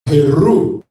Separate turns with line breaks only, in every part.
Heru.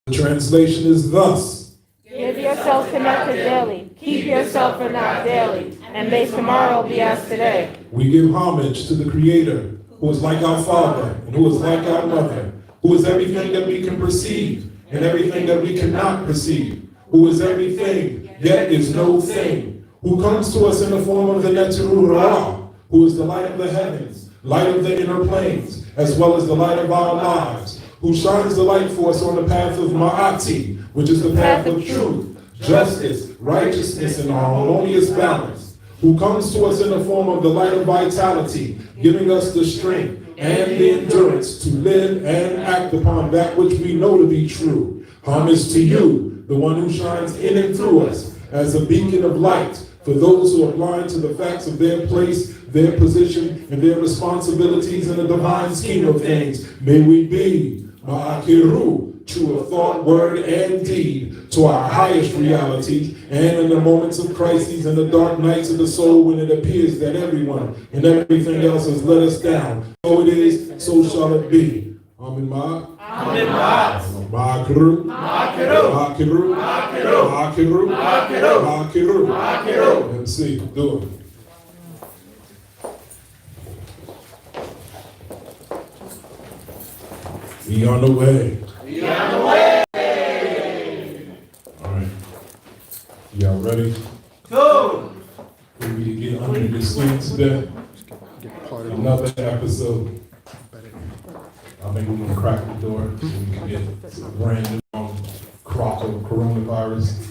The translation is thus.
Give yourself connected daily. Keep yourself for not daily. And may tomorrow be as today.
We give homage to the Creator, who is like our Father, and who is like our Mother, who is everything that we can perceive, and everything that we cannot perceive, who is everything, yet is no thing, who comes to us in the form of the Neteru Ra, who is the light of the heavens, light of the inner planes, as well as the light of our lives, who shines the light for us on the path of Ma'ati, which is the path of truth, justice, righteousness, and harmonious balance, who comes to us in the form of the light of vitality, giving us the strength and the endurance to live and act upon that which we know to be true. Homage to you, the one who shines in and through us as a beacon of light for those who are blind to the facts of their place, their position, and their responsibilities in the divine scheme of things. May we be Ma'akiru, true of thought, word, and deed, to our highest reality, and in the moments of crises and the dark nights of the soul when it appears that everyone and everything else has let us down. So it is, so shall it be. Amen.
Amen.
Ma'akiru. Ma'akiru. Ma'akiru. Ma'akiru. Ma'akiru. MC, do it. Be on the way.
Be on the way.
All right. Y'all ready?
Go.
For me to get under the skin today? Another episode. I think we're going to crack the door so we can get some brand new crop of coronavirus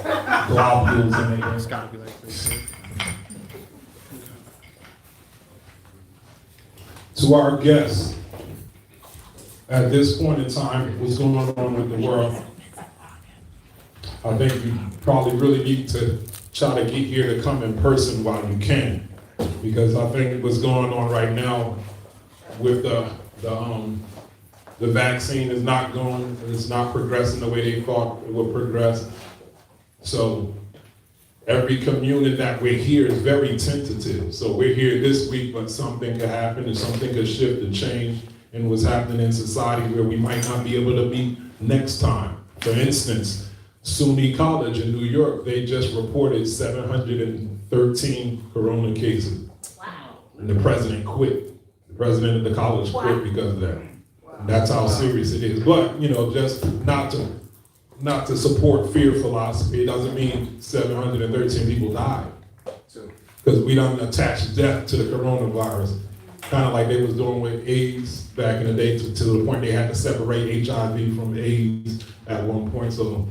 globules in there. It's got to be like this. To our guests, at this point in time, what's going on with the world, I think you probably really need to try to get here to come in person while you can, because I think what's going on right now with the vaccine is not going, it's not progressing the way they thought it would progress. So every communion that we're here is very tentative. So we're here this week, but something could happen and something could shift and change in what's happening in society where we might not be able to meet next time. For instance, SUNY College in New York, they just reported 713 corona cases.
Wow.
And the president quit. The president of the college quit because of that. Wow. That's how serious it is. But, you know, just not to support fear philosophy, it doesn't mean 713 people died. Because we don't attach death to the coronavirus. Kind of like they was doing with AIDS back in the day to the point they had to separate HIV from AIDS at one point. So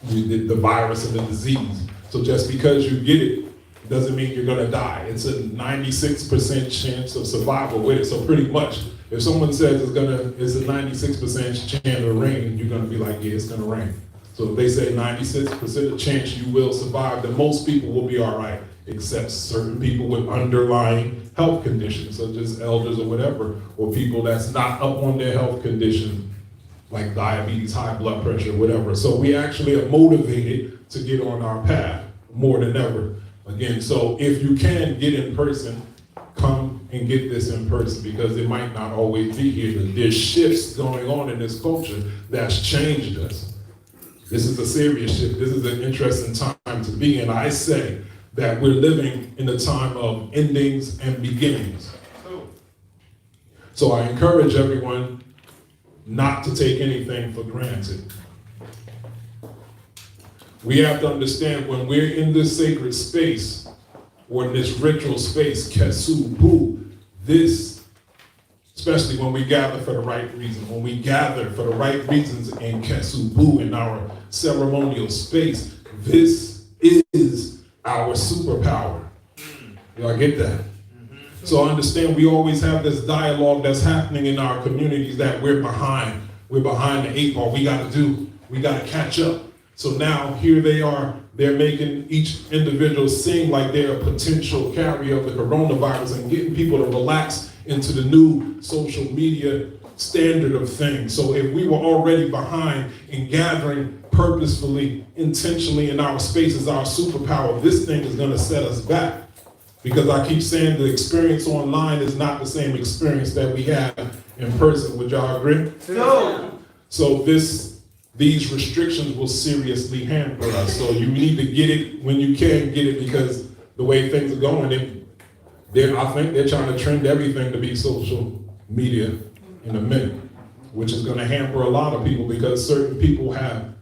the virus and the disease. So just because you get it doesn't mean you're gonna die. It's a 96% chance of survival with it. So pretty much, if someone says it's a 96% chance of rain, you're gonna be like, yeah, it's gonna rain. So if they say 96% chance you will survive, then most people will be all right, except certain people with underlying health conditions, such as elders or whatever, or people that's not up on their health conditions, like diabetes, high blood pressure, whatever. So we actually are motivated to get on our path more than ever. Again, so if you can get in person, come and get this in person, because it might not always be here. There's shifts going on in this culture that's changed us. This is a serious shift. This is an interesting time to be in. I say that we're living in a time of endings and beginnings. So I encourage everyone not to take anything for granted. We have to understand when we're in this sacred space, or in this ritual space, Kesubu, this, especially when we gather for the right reason, when we gather for the right reasons in Kesubu, in our ceremonial space, this is our superpower. Y'all get that? So understand, we always have this dialogue that's happening in our communities that we're behind. We're behind the eight ball. We gotta catch up. So now here they are, they're making each individual seem like they're a potential carrier of the coronavirus and getting people to relax into the new social media standard of things. So if we were already behind in gathering purposefully, intentionally in our spaces, our superpower, this thing is gonna set us back. Because I keep saying the experience online is not the same experience that we have in person. Would y'all agree?
Two.
So these restrictions will seriously hamper us. So you need to get it when you can get it, because the way things are going, I think they're trying to trend everything to be social media in a minute, which is going to hamper a lot of people, because certain people have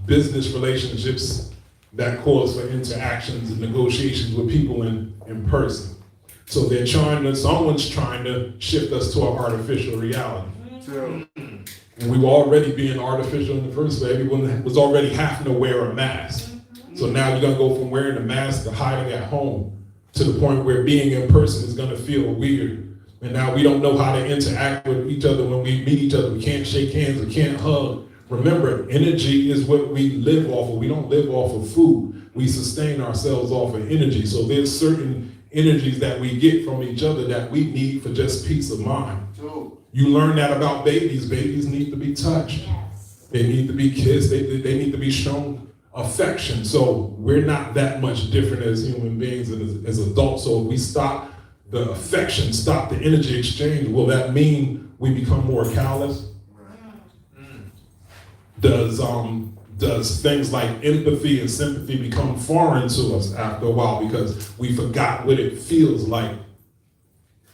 business relationships that calls for interactions and negotiations with people in person. So someone's trying to shift us to an artificial reality. And we were already being artificial in the first place. Everyone was already having to wear a mask. So now you're gonna go from wearing a mask to hiding at home to the point where being in person is gonna feel weird. And now we don't know how to interact with each other when we meet each other. We can't shake hands, we can't hug. Remember, energy is what we live off of. We don't live off of food. We sustain ourselves off of energy. So there's certain energies that we get from each other that we need for just peace of mind. You learn that about babies. Babies need to be touched. Yes. They need to be kissed. They need to be shown affection. So we're not that much different as human beings and as adults. So if we stop the affection, stop the energy exchange, will that mean we become more callous? Does things like empathy and sympathy become foreign to us after a while because we forgot what it feels like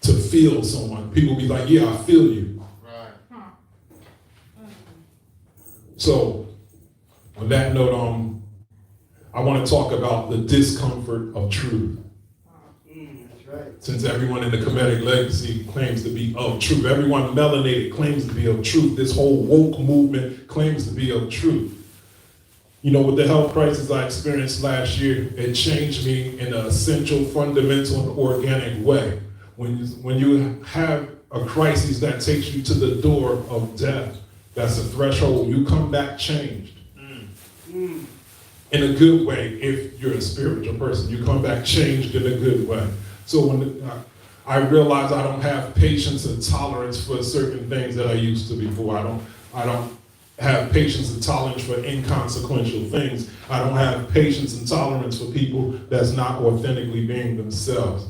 to feel someone? People be like, yeah, I feel you. Right. So on that note, I want to talk about the discomfort of truth. That's right. Since everyone in the Kemetic legacy claims to be of truth, everyone melanated claims to be of truth, this whole woke movement claims to be of truth. You know, with the health crisis I experienced last year, it changed me in an essential, fundamental, and organic way. When you have a crisis that takes you to the door of death, that's a threshold, you come back changed. In a good way, if you're a spiritual person, you come back changed in a good way. So when I realize I don't have patience and tolerance for certain things that I used to before. I don't have patience and tolerance for inconsequential things. I don't have patience and tolerance for people that's not authentically being themselves.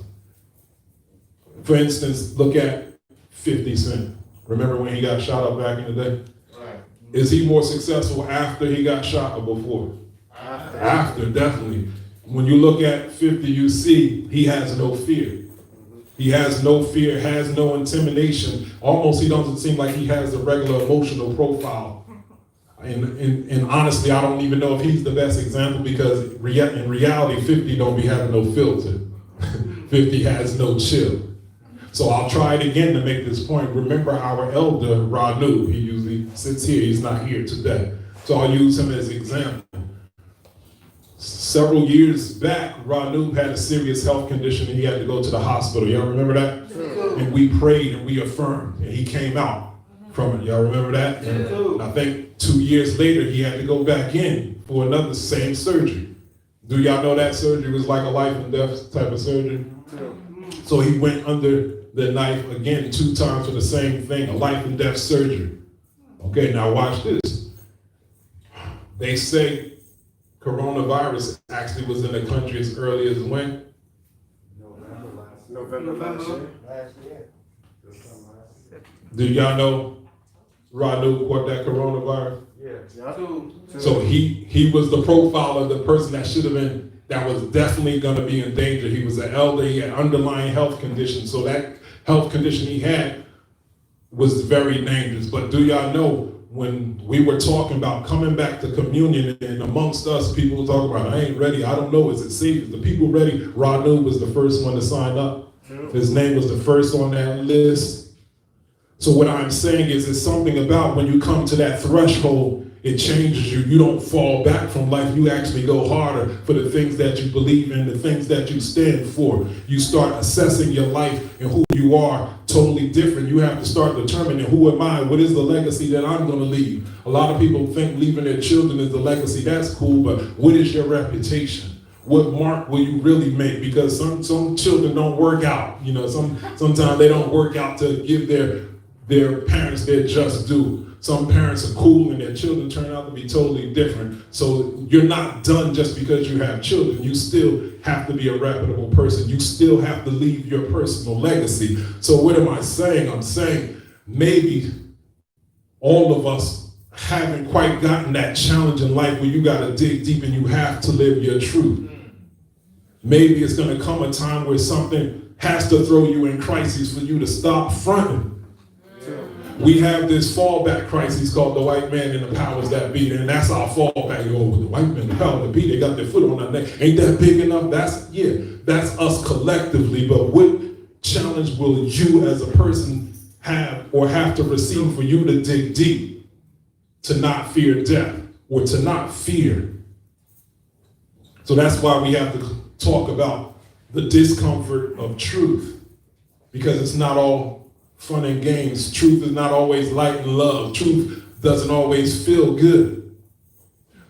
For instance, look at 50 Cent. Remember when he got shot up back in the day? Right. Is he more successful after he got shot or before? After, definitely. When you look at 50, you see he has no fear. He has no fear, has no intimidation. Almost he doesn't seem like he has a regular emotional profile. And honestly, I don't even know if he's the best example, because in reality, 50 don't be having no filter. 50 has no chill. So I'll try it again to make this point. Remember our elder, Ranu. He usually sits here. He's not here today. So I'll use him as an example. Several years back, Ranu had a serious health condition and he had to go to the hospital. Y'all remember that? And we prayed and we affirmed, and he came out from it. Y'all remember that? And I think 2 years later, he had to go back in for another same surgery. Do y'all know that surgery was like a life and death type of surgery? So he went under the knife again 2 times for the same thing, a life and death surgery. Okay, now watch this. They say coronavirus actually was in the country as early as when? November last year. Do y'all know Radu caught that coronavirus? Yeah. So he was the profile of the person that should have been, that was definitely going to be in danger. He was an elder, he had underlying health conditions. So that health condition he had was very dangerous. But do y'all know, when we were talking about coming back to communion, and amongst us, people were talking about, I ain't ready, I don't know, is it safe? Is the people ready? Radu was the first one to sign up. His name was the first on that list. So what I'm saying is, it's something about when you come to that threshold, it changes you. You don't fall back from life. You actually go harder for the things that you believe in, the things that you stand for. You start assessing your life and who you are totally different. You have to start determining, who am I? What is the legacy that I'm going to leave? A lot of people think leaving their children is the legacy. That's cool, but what is your reputation? What mark will you really make? Because some children don't work out. You know, sometimes they don't work out to give their parents their just due. some parents are cool and their children turn out to be totally different. So you're not done just because you have children. You still have to be a reputable person. You still have to leave your personal legacy. So what am I saying? I'm saying maybe all of us haven't quite gotten that challenge in life where you got to dig deep and you have to live your truth. Maybe it's going to come a time where something has to throw you in crisis for you to stop fronting. We have this fallback crisis called the white man and the powers that be, and that's our fallback. Oh, the white man, the power that be, they got their foot on their neck. Ain't that big enough? That's us collectively. But what challenge will you as a person have to receive for you to dig deep, to not fear death, or to not fear? So that's why we have to talk about the discomfort of truth, because it's not all fun and games. Truth is not always light and love. Truth doesn't always feel good.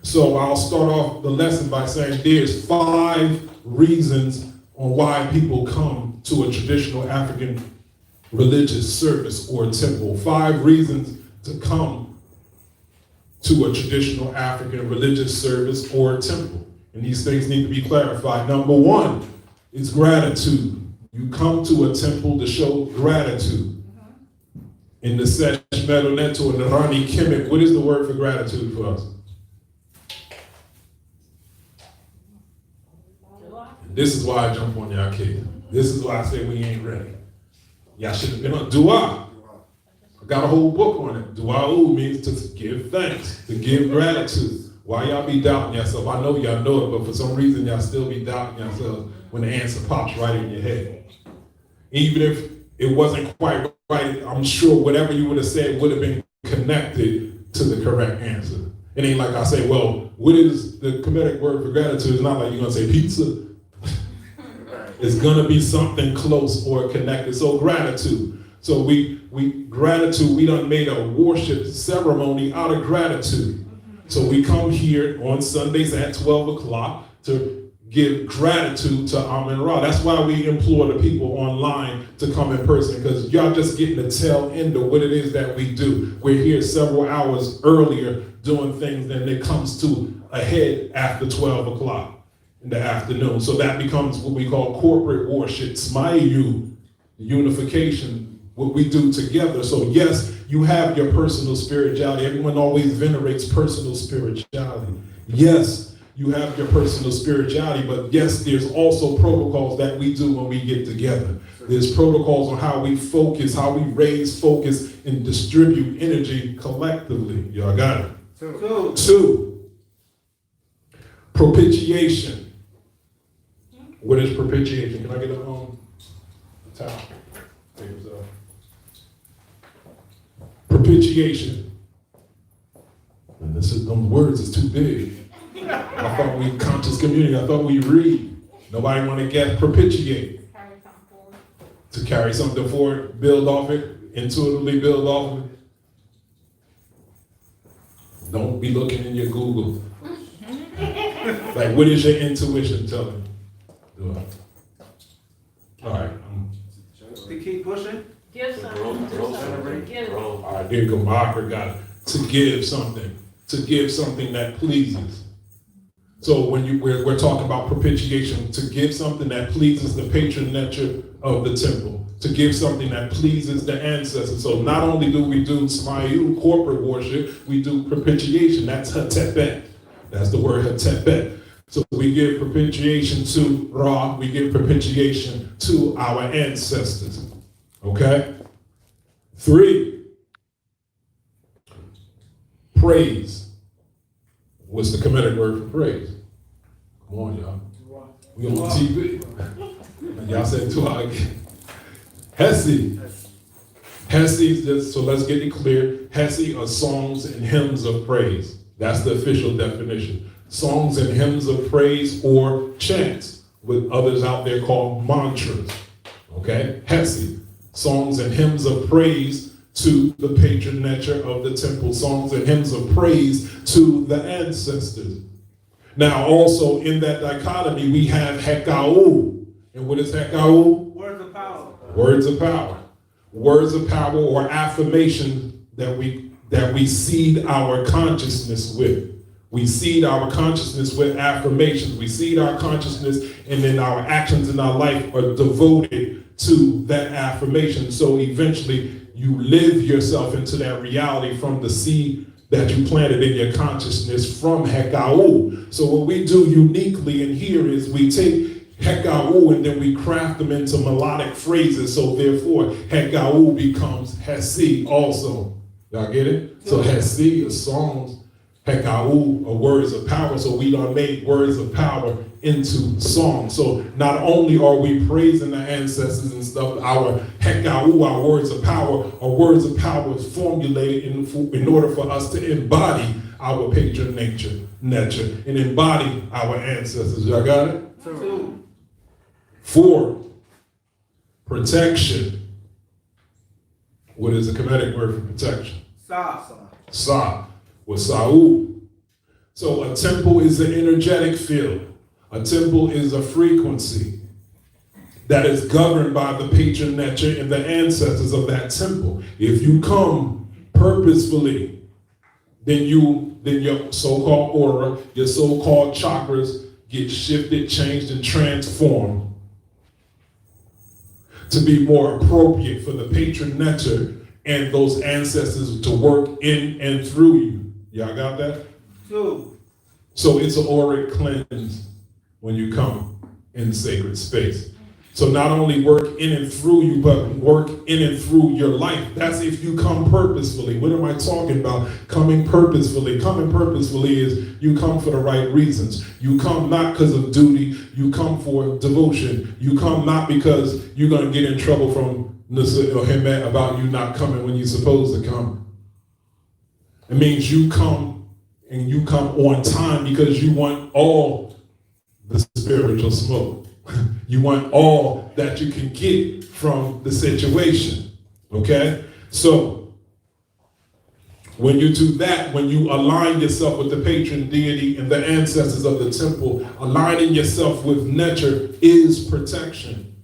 So I'll start off the lesson by saying there's 5 reasons on why people come to a traditional African religious service or temple. 5 reasons to come to a traditional African religious service or temple. And these things need to be clarified. Number 1 is gratitude. You come to a temple to show gratitude. In the Sesh Medoneto and the Rani Kemet, what is the word for gratitude for us? This is why I jump on y'all kids. This is why I say we ain't ready. Y'all should have been on dua. I got a whole book on it. Dua means to give thanks, to give gratitude. Why y'all be doubting yourself? I know y'all know it, but for some reason y'all still be doubting yourselves when the answer pops right in your head. Even if it wasn't quite right, I'm sure whatever you would have said would have been connected to the correct answer. It ain't like I say, well, what is the Kemetic word for gratitude? It's not like you're gonna say pizza. It's gonna be something close or connected. So gratitude. So gratitude, we done made a worship ceremony out of gratitude. So we come here on Sundays at 12 o'clock to give gratitude to Amen Ra. That's why we implore the people online to come in person, because y'all just getting the tail end of what it is that we do. We're here several hours earlier doing things than it comes to ahead after 12 o'clock in the afternoon. So that becomes what we call corporate worship, Smayu, unification, what we do together. So yes, you have your personal spirituality. Everyone always venerates personal spirituality. Yes, you have your personal spirituality, but yes, there's also protocols that we do when we get together. There's protocols on how we focus, how we raise focus and distribute energy collectively. Y'all got it? 2, propitiation. What is propitiation? Can I get a towel? Propitiation. And them words is too big. I thought we conscious community. I thought we read. Nobody want to get propitiate. To carry something forward, build off it, intuitively build off of it. Don't be looking in your Google. Like, what is your intuition telling you? All right.
To keep pushing.
Give something. Give.
All right, there you go. Marker got it. To give something that pleases. So when we're talking about propitiation, to give something that pleases the patronage of the temple, to give something that pleases the ancestors. So not only do we do Smayu, corporate worship, we do propitiation. That's Hatepet. That's the word Hatepet. So we give propitiation to Ra, we give propitiation to our ancestors. Okay? 3, praise. What's the Kemetic word for praise? Come on, y'all. We on TV. Y'all said dua again. Hesi. Hesi, so let's get it clear. Hesi are songs and hymns of praise. That's the official definition. Songs and hymns of praise or chants, with others out there called mantras. Okay? Hesi. Songs and hymns of praise to the patronage of the temple, songs and hymns of praise to the ancestors. Now, also in that dichotomy, we have Hekau. And what is Hekau?
Words of power.
Words of power. Words of power or affirmation that we that we seed our consciousness with. We seed our consciousness with affirmations. We seed our consciousness, and then our actions in our life are devoted to that affirmation. So eventually you live yourself into that reality from the seed that you planted in your consciousness from Hekau. So what we do uniquely in here is we take Hekau and then we craft them into melodic phrases. So therefore Hekau becomes Hesi also. Y'all get it? So Hesi is songs. Hekau are words of power, so we done made words of power into song. So not only are we praising the ancestors and stuff, our Hekau, our words of power formulated in order for us to embody our patron nature and embody our ancestors. Y'all got it?
2.
4, protection. What is the Kemetic word for protection? Sa. With Sa'u. So a temple is an energetic field. A temple is a frequency that is governed by the patron nature and the ancestors of that temple. If you come purposefully, then your so-called aura, your so-called chakras get shifted, changed, and transformed to be more appropriate for the patron nature and those ancestors to work in and through you. Y'all got that?
2.
So it's an auric cleanse when you come in sacred space. So not only work in and through you, but work in and through your life. That's if you come purposefully. What am I talking about? Coming purposefully. Coming purposefully is you come for the right reasons. You come not because of duty. You come for devotion. You come not because you're going to get in trouble from Nasa or Hemet about you not coming when you're supposed to come. It means you come and you come on time because you want all the spiritual smoke. You want all that you can get from the situation. Okay? So, when you do that, when you align yourself with the patron deity and the ancestors of the temple, aligning yourself with nature is protection.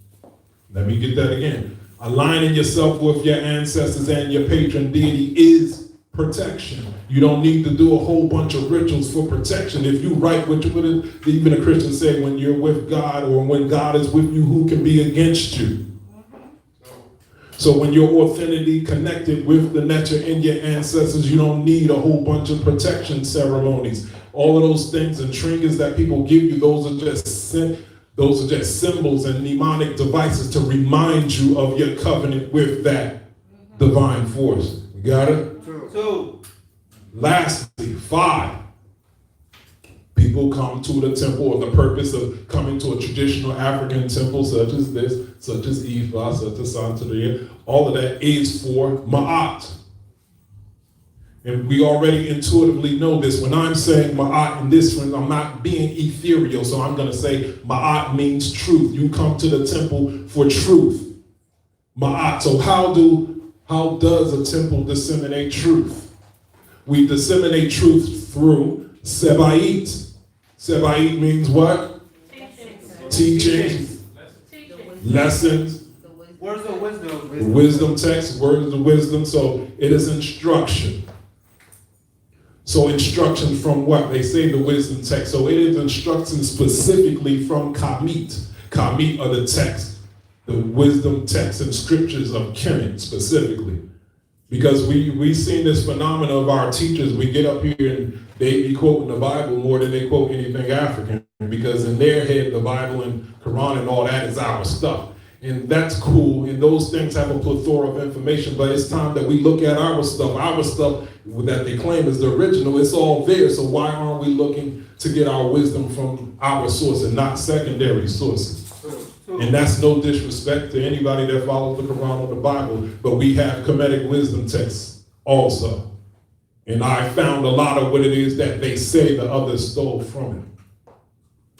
Let me get that again. Aligning yourself with your ancestors and your patron deity is protection. You don't need to do a whole bunch of rituals for protection. If you write what even a Christian say, when you're with God or when God is with you, who can be against you? So when you're authentically connected with the nature and your ancestors, you don't need a whole bunch of protection ceremonies. All of those things and trinkets that people give you, those are just symbols and mnemonic devices to remind you of your covenant with that divine force. You got it?
2.
Lastly, 5. People come to the temple, or the purpose of coming to a traditional African temple such as this, such as Ifa, such as Santeria, all of that is for Ma'at. And we already intuitively know this. When I'm saying Ma'at in this one, I'm not being ethereal, so I'm going to say Ma'at means truth. You come to the temple for truth. Ma'at. So how does a temple disseminate truth? We disseminate truth through Seba'it. Seba'it means what? Teachings. Lessons.
Words of wisdom.
Wisdom text, words of wisdom. So it is instruction. So instruction from what? They say the wisdom text. So it is instruction specifically from Kamit. Kamit are the text. The wisdom texts and scriptures of Kemet specifically. Because we seen this phenomenon of our teachers. We get up here and they be quoting the Bible more than they quote anything African. Because in their head, the Bible and Quran and all that is our stuff. And that's cool. And those things have a plethora of information. But it's time that we look at our stuff. Our stuff that they claim is the original. It's all there. So why aren't we looking to get our wisdom from our source and not secondary sources? And that's no disrespect to anybody that follows the Quran or the Bible, but we have Kemetic wisdom texts also. And I found a lot of what it is that they say the others stole from it.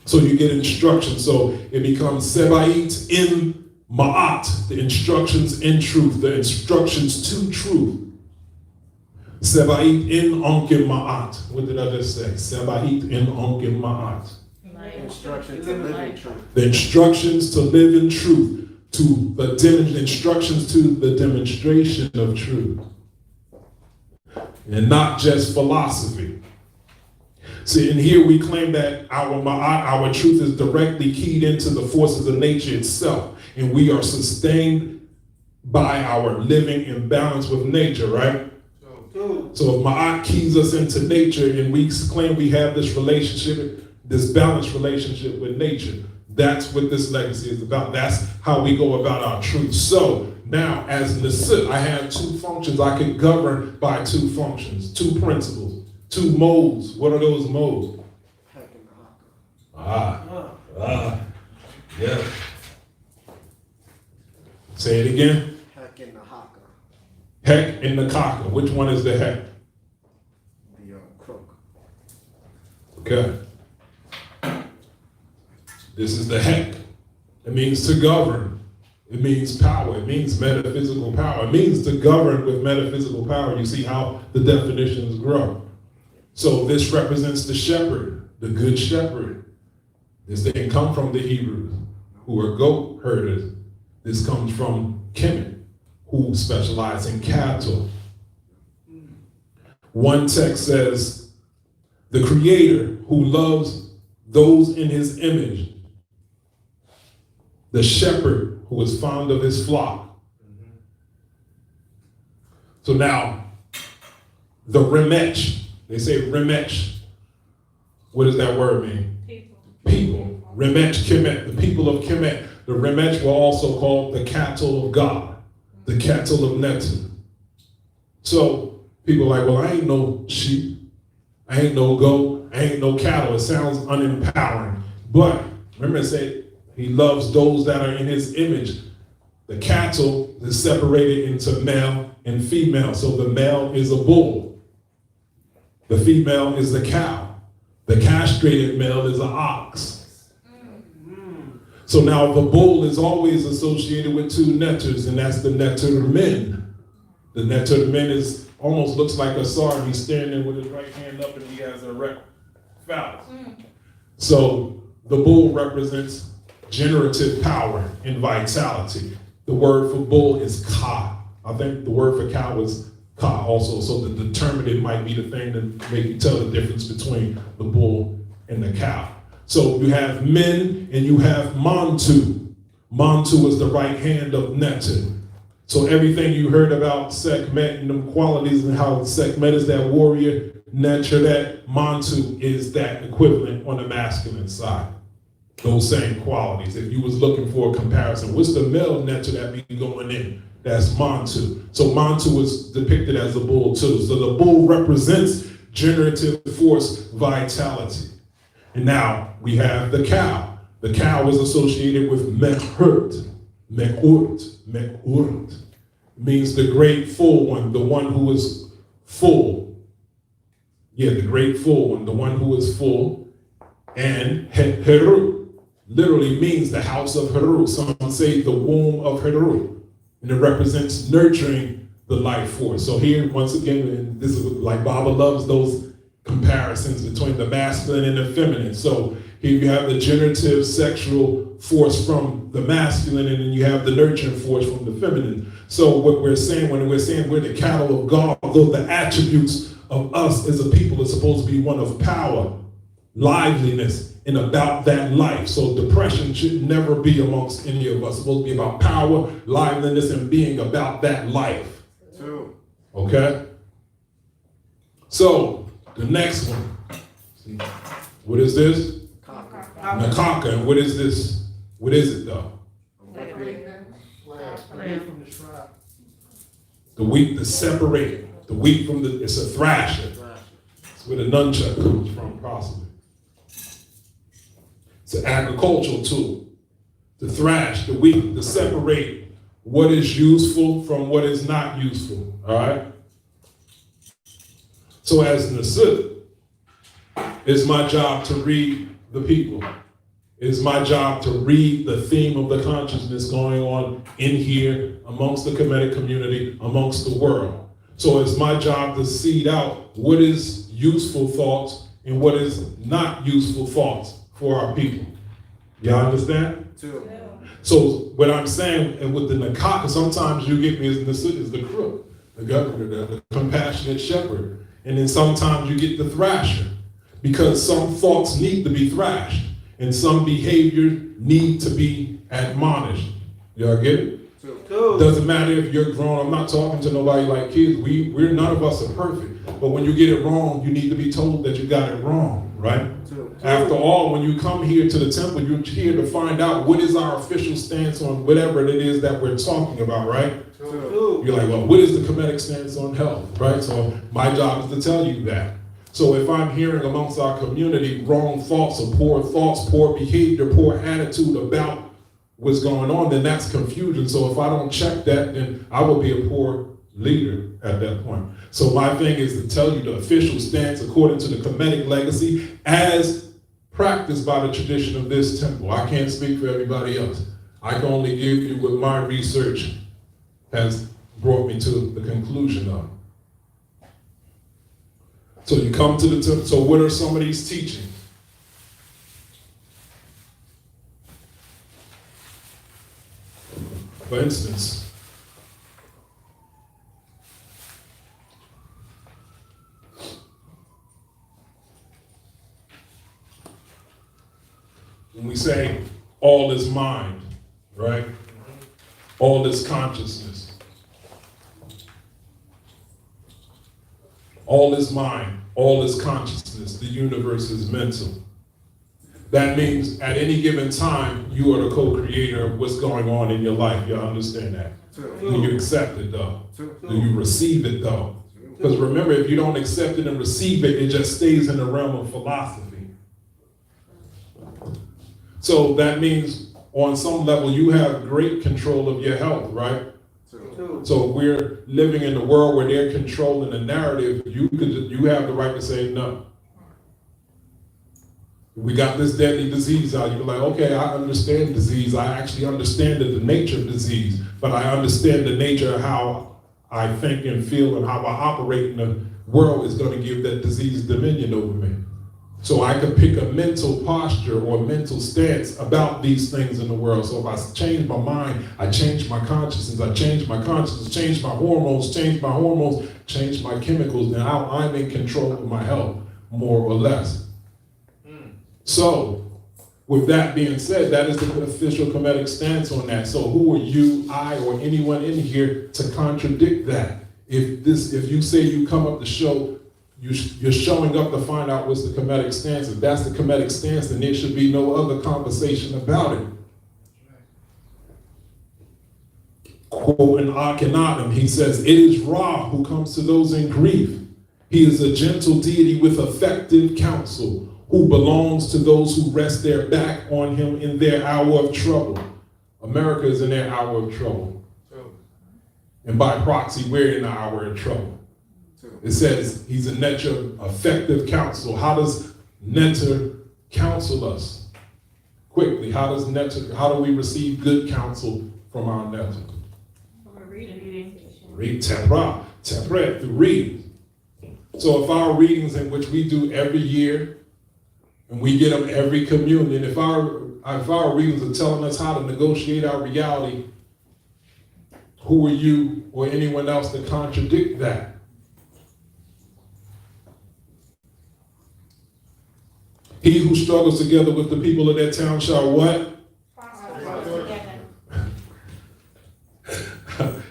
So you get instruction. So it becomes Seba'it in Ma'at, the instructions in truth, the instructions to truth. Seba'it in Onkim Ma'at. What did I just say? Seba'it in Onkim Ma'at.
Instructions to live in truth.
The instructions to live in truth, instructions to the demonstration of truth. and not just philosophy. See, and here we claim that our truth is directly keyed into the forces of nature itself, and we are sustained by our living in balance with nature, right? So if Ma'at keys us into nature and we claim we have this relationship, this balanced relationship with nature, that's what this legacy is about. That's how we go about our truth. So now, as Nasut, I have two functions. I can govern by two functions, two principles, two modes. What are those modes? Yeah. Say it again.
Heck in the haka.
Heck and the kaka. Which one is the heck?
The crook.
Okay. This is the heck. It means to govern. It means power. It means metaphysical power. It means to govern with metaphysical power. You see how the definitions grow. So this represents the shepherd, the good shepherd. This didn't come from the Hebrews, who are goat herders. This comes from Kemet, who specialize in cattle. One text says, the creator who loves those in his image, the shepherd who is fond of his flock. So now, the remech, they say remech. What does that word mean? People. Remech Kemet, the people of Kemet. The remech were also called the cattle of God, the cattle of Netan. So people are like, well, I ain't no sheep, I ain't no goat, I ain't no cattle. It sounds unempowering. But remember it said, he loves those that are in his image. The cattle is separated into male and female. So the male is a bull. The female is the cow. The castrated male is an ox. So now the bull is always associated with two netters, and that's the netter men. The netter men is almost looks like a sword. He's standing with his right hand up and he has a erect phallus. So the bull represents generative power and vitality. The word for bull is ka. I think the word for cow is ka also. So the determinative might be the thing that make you tell the difference between the bull and the cow. So you have men and you have Mantu. Mantu is the right hand of Netan. So everything you heard about Sekhmet and them qualities and how Sekhmet is that warrior, Netan, that Mantu is that equivalent on the masculine side. Those same qualities. If you was looking for a comparison, what's the male Netan that be going in? That's Mantu. So Mantu is depicted as a bull too. So the bull represents generative force, vitality. And now we have the cow. The cow is associated with Mekhurt. Mekhurt means the great full one, the one who is full. Yeah, the great full one, the one who is full. And Heru literally means the house of Heru. Some say the womb of Heru. And it represents nurturing the life force. So here, once again, and this is like Baba loves those comparisons between the masculine and the feminine. So here you have the generative sexual force from the masculine, and then you have the nurturing force from the feminine. So what we're saying when we're saying we're the cattle of God, although the attributes of us as a people is supposed to be one of power, liveliness, and about that life. So depression should never be amongst any of us. It's supposed to be about power, liveliness, and being about that life.
True.
Okay? So the next one. What is this? Nakaka. And what is this? What is it though? The wheat, the separated. The wheat from the, it's a thrasher. It's where the nunchuck comes from, possibly. It's an agricultural tool. To thrash, the wheat, to separate what is useful from what is not useful. All right? So as Nasut, it's my job to read the people. It's my job to read the theme of the consciousness going on in here, amongst the Kemetic community, amongst the world. So it's my job to seed out what is useful thoughts and what is not useful thoughts for our people. Y'all understand?
True.
So what I'm saying, and with the Nakaka, sometimes you get me as Nasut is the crook. the governor, the compassionate shepherd. And then sometimes you get the thrasher, because some thoughts need to be thrashed and some behaviors need to be admonished. Y'all get it? Doesn't matter if you're grown. I'm not talking to nobody like kids. We're none of us are perfect. But when you get it wrong, you need to be told that you got it wrong, right? After all, when you come here to the temple, you're here to find out what is our official stance on whatever it is that we're talking about, right? You're like, well, what is the Kemetic stance on health, right? So my job is to tell you that. So if I'm hearing amongst our community wrong thoughts, poor behavior, poor attitude about what's going on, then that's confusion. So if I don't check that, then I will be a poor leader at that point. So my thing is to tell you the official stance according to the Kemetic legacy as practiced by the tradition of this temple. I can't speak for everybody else. I can only give you what my research has brought me to the conclusion of. So you come to the temple. So what are some of these teachings? For instance, when we say all is mind, right? All is consciousness. All is mind, all is consciousness. The universe is mental. That means at any given time, you are the co-creator of what's going on in your life. You understand that? Do you accept it though? Do you receive it though? Because remember, if you don't accept it and receive it, it just stays in the realm of philosophy. So that means on some level, you have great control of your health, right? So if we're living in a world where they're controlling the narrative, you have the right to say no. We got this deadly disease out. You're like, okay, I understand disease. I actually understand the nature of disease, but I understand the nature of how I think and feel and how I operate in the world is going to give that disease dominion over me. So I could pick a mental posture or mental stance about these things in the world. So if I change my mind, I change my consciousness. I change my consciousness, change my hormones, change my chemicals. Now I'm in control of my health, more or less. So, with that being said, that is the official Kemetic stance on that. So who are you, I, or anyone in here to contradict that? If you say you come up to show, you're showing up to find out what's the Kemetic stance. If that's the Kemetic stance, then there should be no other conversation about it. Quote in Akhenaten, he says, "It is Ra who comes to those in grief. He is a gentle deity with effective counsel, who belongs to those who rest their back on him in their hour of trouble." America is in their hour of trouble. And by proxy, we're in the hour of trouble. It says he's a Netter effective counsel. How does Netter counsel us? Quickly, how do we receive good counsel from our Netter? Read Tepret, through reading. So if our readings, in which we do every year, and we get them every communion, if our readings are telling us how to negotiate our reality, who are you or anyone else to contradict that? He who struggles together with the people of that town shall what?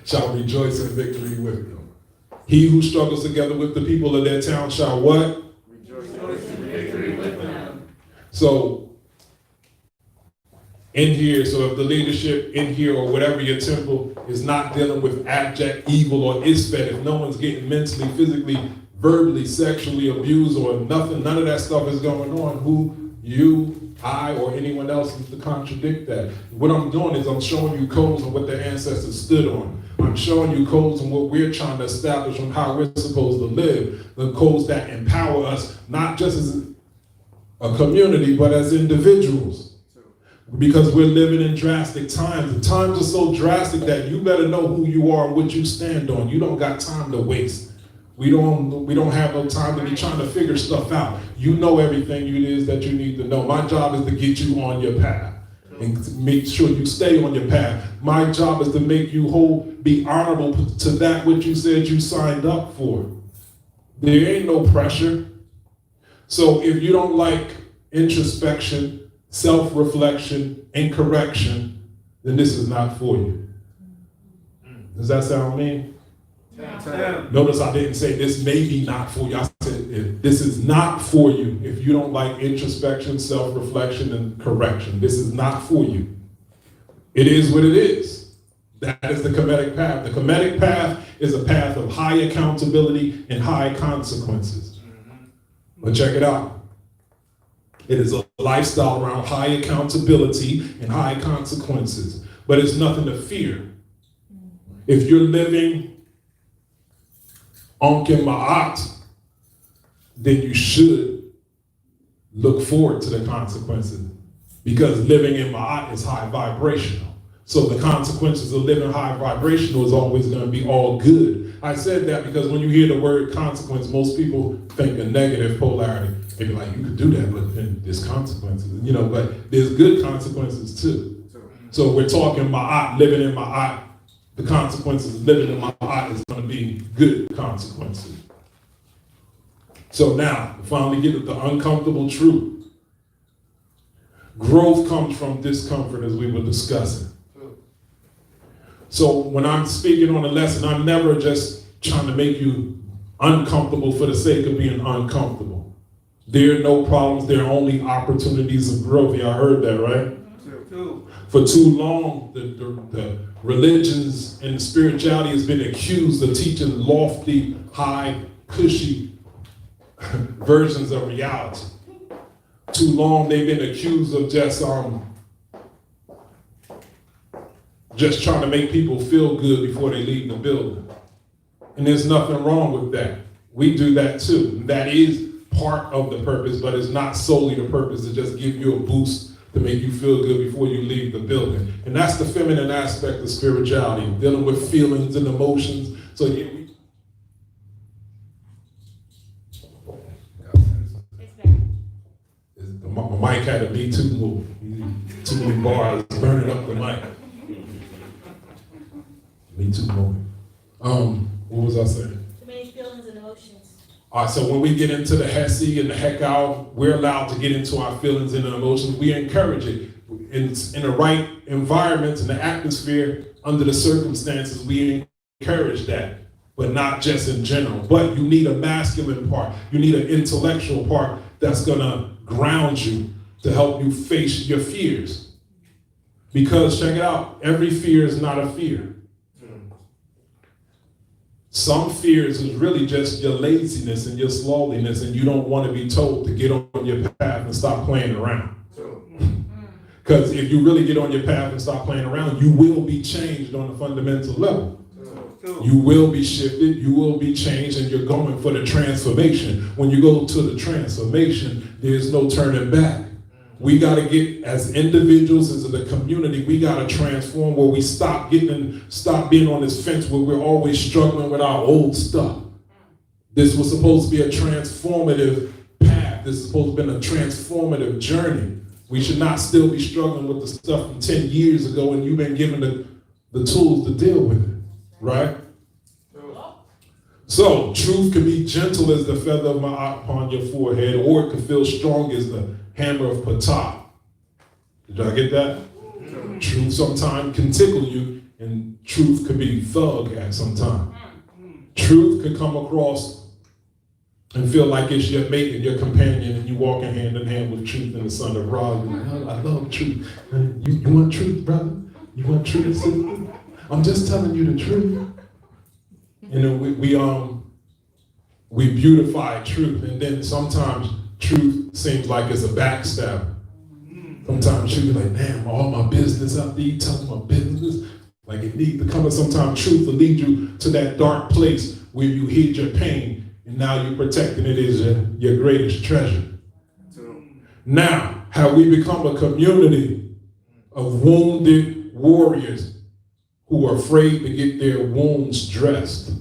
Shall rejoice in victory with them. He who struggles together with the people of that town shall what? Rejoice in victory with them. So, in here, so if the leadership in here or whatever your temple is not dealing with abject evil or isfet, if no one's getting mentally, physically, verbally, sexually abused or nothing, none of that stuff is going on, who you, I, or anyone else is to contradict that. What I'm doing is I'm showing you codes on what their ancestors stood on. I'm showing you codes on what we're trying to establish on how we're supposed to live, the codes that empower us, not just as a community, but as individuals. Because we're living in drastic times. The times are so drastic that you better know who you are and what you stand on. You don't got time to waste. We don't have no time to be trying to figure stuff out. You know everything it is that you need to know. My job is to get you on your path and make sure you stay on your path. My job is to make you whole, be honorable to that which you said you signed up for. There ain't no pressure. So if you don't like introspection, self-reflection, and correction, then this is not for you. Does that sound mean?
Yeah.
Notice I didn't say this may be not for you. I said this is not for you if you don't like introspection, self-reflection, and correction. This is not for you. It is what it is. That is the Kemetic path. The Kemetic path is a path of high accountability and high consequences. But check it out. It is a lifestyle around high accountability and high consequences. But it's nothing to fear. If you're living on Ma'at, then you should look forward to the consequences. Because living in Ma'at is high vibrational. So the consequences of living high vibrational is always going to be all good. I said that because when you hear the word consequence, most people think a negative polarity. They be like, you could do that, but then there's consequences. But there's good consequences too. So we're talking Ma'at, living in Ma'at. The consequences of living in Ma'at is going to be good consequences. So now, we finally get to the uncomfortable truth. Growth comes from discomfort, as we were discussing. So when I'm speaking on a lesson, I'm never just trying to make you uncomfortable for the sake of being uncomfortable. There are no problems, there are only opportunities of growth. Y'all heard that, right? For too long, the religions and spirituality has been accused of teaching lofty, high, cushy versions of reality. Too long they've been accused of just trying to make people feel good before they leave the building. And there's nothing wrong with that. We do that too. That is part of the purpose, but it's not solely the purpose to just give you a boost to make you feel good before you leave the building. And that's the feminine aspect of spirituality, dealing with feelings and emotions. So my mic had a Me Too move. Too many bars burning up the mic. Me Too moment. What was I saying?
Too many feelings and emotions.
All right, so when we get into the Hesi and the Hekau, we're allowed to get into our feelings and emotions. We encourage it. In the right environment, in the atmosphere, under the circumstances, we encourage that, but not just in general. But you need a masculine part. You need an intellectual part that's gonna ground you to help you face your fears. Because check it out, every fear is not a fear. Some fears is really just your laziness and your slowness, and you don't want to be told to get on your path and stop playing around. Because if you really get on your path and stop playing around, you will be changed on a fundamental level. You will be shifted, you will be changed, and you're going for the transformation. When you go to the transformation, there's no turning back. We got to get, as individuals, as a community, we got to transform where we stop being on this fence where we're always struggling with our old stuff. This was supposed to be a transformative path. This is supposed to be a transformative journey. We should not still be struggling with the stuff from 10 years ago and you've been given the tools to deal with it, right? So, truth can be gentle as the feather of my upon your forehead, or it can feel strong as the hammer of Ptah. Did y'all get that? Truth sometimes can tickle you, and truth could be thug at some time. Truth could come across and feel like it's your mate and your companion, and you walking hand in hand with truth and the son of Ra. You're like, oh, I love truth. You want truth, brother? You want truth, sister? I'm just telling you the truth. You know, we beautify truth, and then sometimes truth seems like it's a backstab. Sometimes you be like, damn, all my business out there, you telling my business. Like it needs to come, and sometimes truth will lead you to that dark place where you hid your pain, and now you're protecting it as your greatest treasure. Now, have we become a community of wounded warriors who are afraid to get their wounds dressed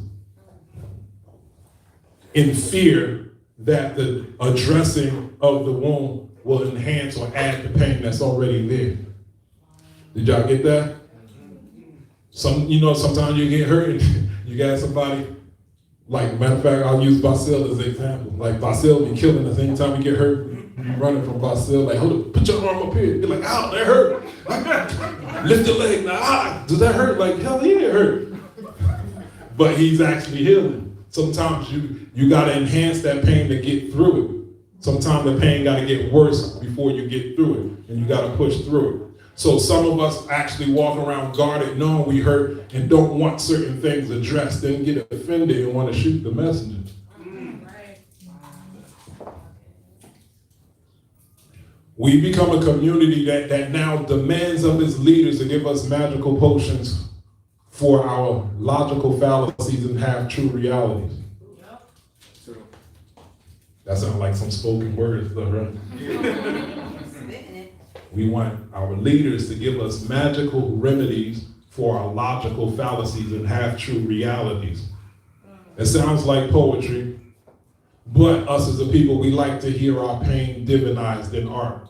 in fear that the addressing of the wound will enhance or add the pain that's already there? Did y'all get that? Sometimes you get hurt and you got somebody, like, matter of fact, I'll use Basil as an example. Like, Basil be killing us anytime we get hurt. You running from Basil, like, hold up, put your arm up here. You're like, ow, that hurt. Lift your leg, now, does that hurt? Like, hell yeah, it hurt. But he's actually healing. Sometimes you gotta enhance that pain to get through it. Sometimes the pain gotta get worse before you get through it, and you gotta push through it. So some of us actually walk around guarded, knowing we hurt and don't want certain things addressed, then get offended and want to shoot the messenger. We become a community that now demands of its leaders to give us magical potions for our logical fallacies and half-true realities. That sounds like some spoken words, though, right? We want our leaders to give us magical remedies for our logical fallacies and half-true realities. It sounds like poetry, but us as a people, we like to hear our pain divinized in art.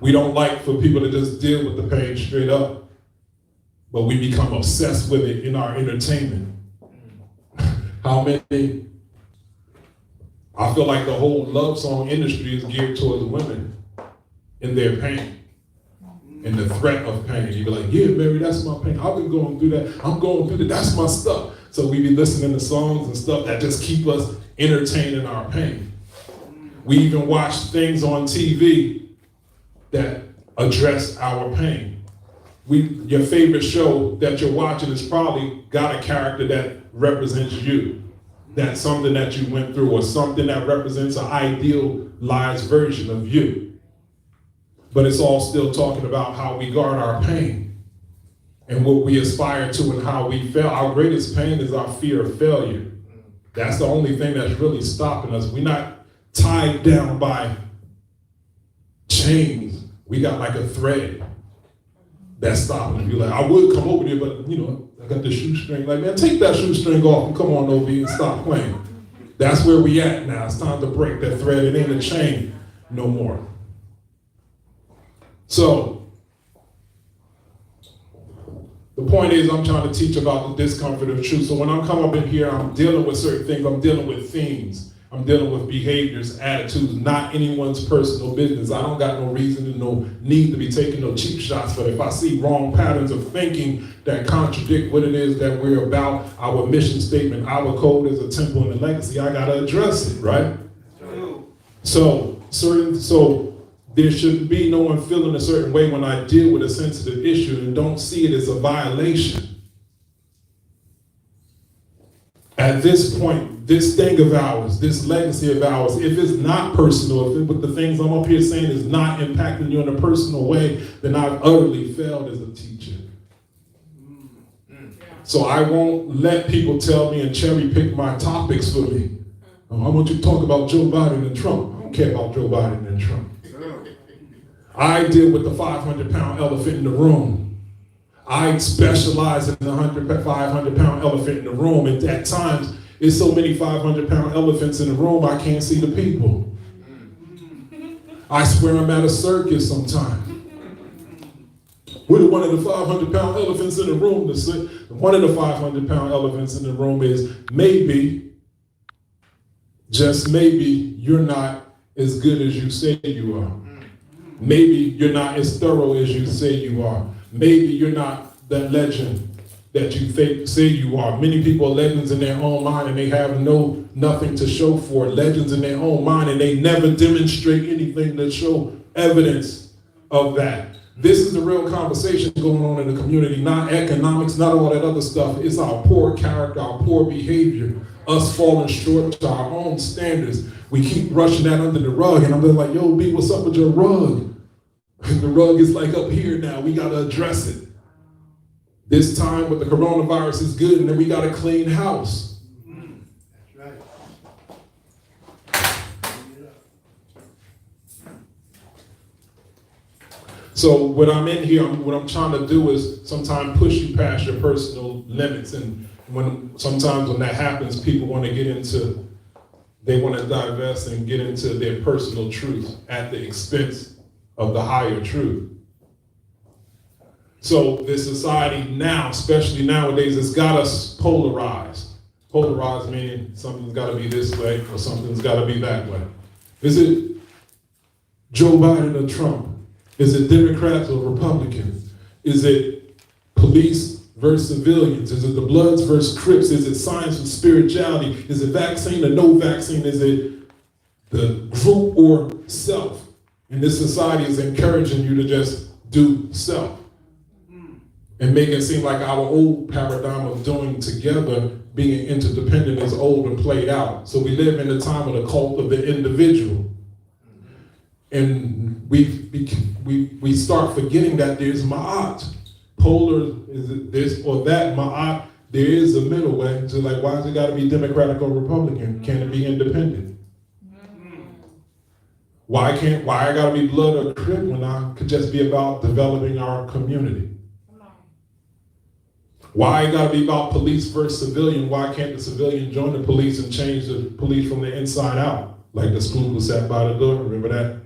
We don't like for people to just deal with the pain straight up, but we become obsessed with it in our entertainment. How many? I feel like the whole love song industry is geared towards women in their pain and the threat of pain. You be like, yeah, Mary, that's my pain. I've been going through that. I'm going through that. That's my stuff. So we be listening to songs and stuff that just keep us entertaining our pain. We even watch things on TV that address our pain. Your favorite show that you're watching has probably got a character that represents you. That's something that you went through, or something that represents an idealized version of you. But it's all still talking about how we guard our pain and what we aspire to and how we fail. Our greatest pain is our fear of failure. That's the only thing that's really stopping us. We're not tied down by chains. We got like a thread that's stopping us. You're like, I would come over there, but I got the shoestring. Like, man, take that shoestring off and come on over here and stop playing. That's where we at now. It's time to break that thread. It ain't a chain no more. So, the point is, I'm trying to teach about the discomfort of truth. So when I'm coming up in here, I'm dealing with certain things. I'm dealing with themes. I'm dealing with behaviors, attitudes, not anyone's personal business. I don't got no reason and no need to be taking no cheap shots, but if I see wrong patterns of thinking that contradict what it is that we're about, our mission statement, our code as a temple and a legacy, I gotta address it, right? So there should be no one feeling a certain way when I deal with a sensitive issue and don't see it as a violation. At this point, this thing of ours, this legacy of ours, if it's not personal, if the things I'm up here saying is not impacting you in a personal way, then I've utterly failed as a teacher. So I won't let people tell me and cherry pick my topics for me. I want you to talk about Joe Biden and Trump. I don't care about Joe Biden and Trump. I deal with the 500-pound elephant in the room. I specialize in the 500-pound elephant in the room, and at times, there's so many 500-pound elephants in the room, I can't see the people. I swear I'm at a circus sometimes. We're one of the 500-pound elephants in the room. One of the 500-pound elephants in the room is maybe, just maybe, you're not as good as you say you are. Maybe you're not as thorough as you say you are. Maybe you're not that legend that you say you are. Many people are legends in their own mind and they have nothing to show for it. Legends in their own mind and they never demonstrate anything to show evidence of that. This is the real conversation going on in the community, not economics, not all that other stuff. It's our poor character, our poor behavior, us falling short to our own standards. We keep brushing that under the rug, and I'm like, yo, B, what's up with your rug? The rug is like up here now. We got to address it. This time with the coronavirus is good, and then we got a clean house.
That's right.
So when I'm in here, what I'm trying to do is sometimes push you past your personal limits. And sometimes when that happens, people want to they want to divest and get into their personal truth at the expense of the higher truth. So this society now, especially nowadays, has got us polarized. Polarized meaning something's got to be this way or something's got to be that way. Is it Joe Biden or Trump? Is it Democrats or Republicans? Is it police versus civilians? Is it the Bloods versus Crips? Is it science and spirituality? Is it vaccine or no vaccine? Is it the group or self? And this society is encouraging you to just do self and make it seem like our old paradigm of doing together, being interdependent, is old and played out. So we live in the time of the cult of the individual. And we start forgetting that there's ma'at. Polar, is it this or that? Ma'at, there is a middle way. So like, why has it got to be Democratic or Republican? Can it be independent? Why I got to be Blood or Crip when I could just be about developing our community? Why it got to be about police versus civilian? Why can't the civilian join the police and change the police from the inside out? Like the spoon who sat by the door, remember that?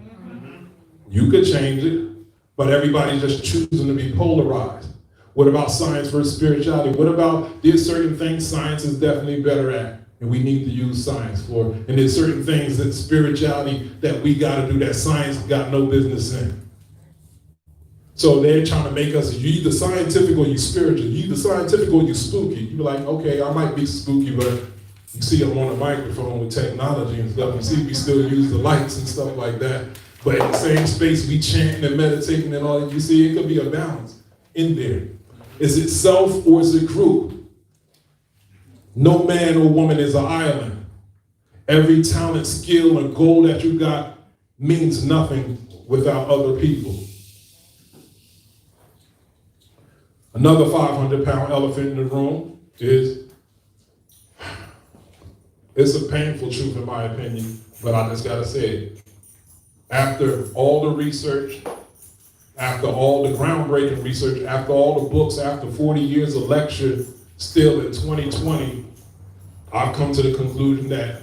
You could change it, but everybody's just choosing to be polarized. What about science versus spirituality? What about there's certain things science is definitely better at, and we need to use science for, and there's certain things that spirituality that we got to do that science got no business in. So they're trying to make us, you either scientific or you spiritual, you either scientific or you spooky. You be like, okay, I might be spooky, but you see I'm on a microphone with technology and stuff. You see we still use the lights and stuff like that. But in the same space, we chanting and meditating and all that. You see, it could be a balance in there. Is it self or is it group? No man or woman is an island. Every talent, skill, and goal that you got means nothing without other people. Another 500-pound elephant in the room is, it's a painful truth in my opinion, but I just gotta say it. After all the research, after all the groundbreaking research, after all the books, after 40 years of lecture, still in 2020, I've come to the conclusion that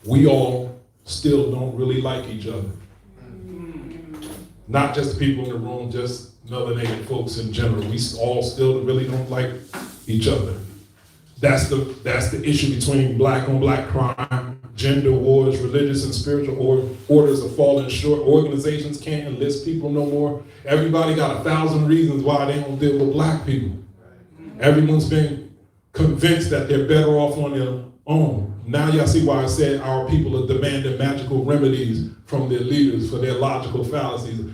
we all still don't really like each other. Not just the people in the room, just melanated folks in general. We all still really don't like each other. That's the issue between black on black crime, gender wars, religious and spiritual orders are falling short. Organizations can't enlist people no more. Everybody got 1,000 reasons why they don't deal with black people. Everyone's been convinced that they're better off on their own. Now y'all see why I said our people are demanding magical remedies from their leaders for their logical fallacies.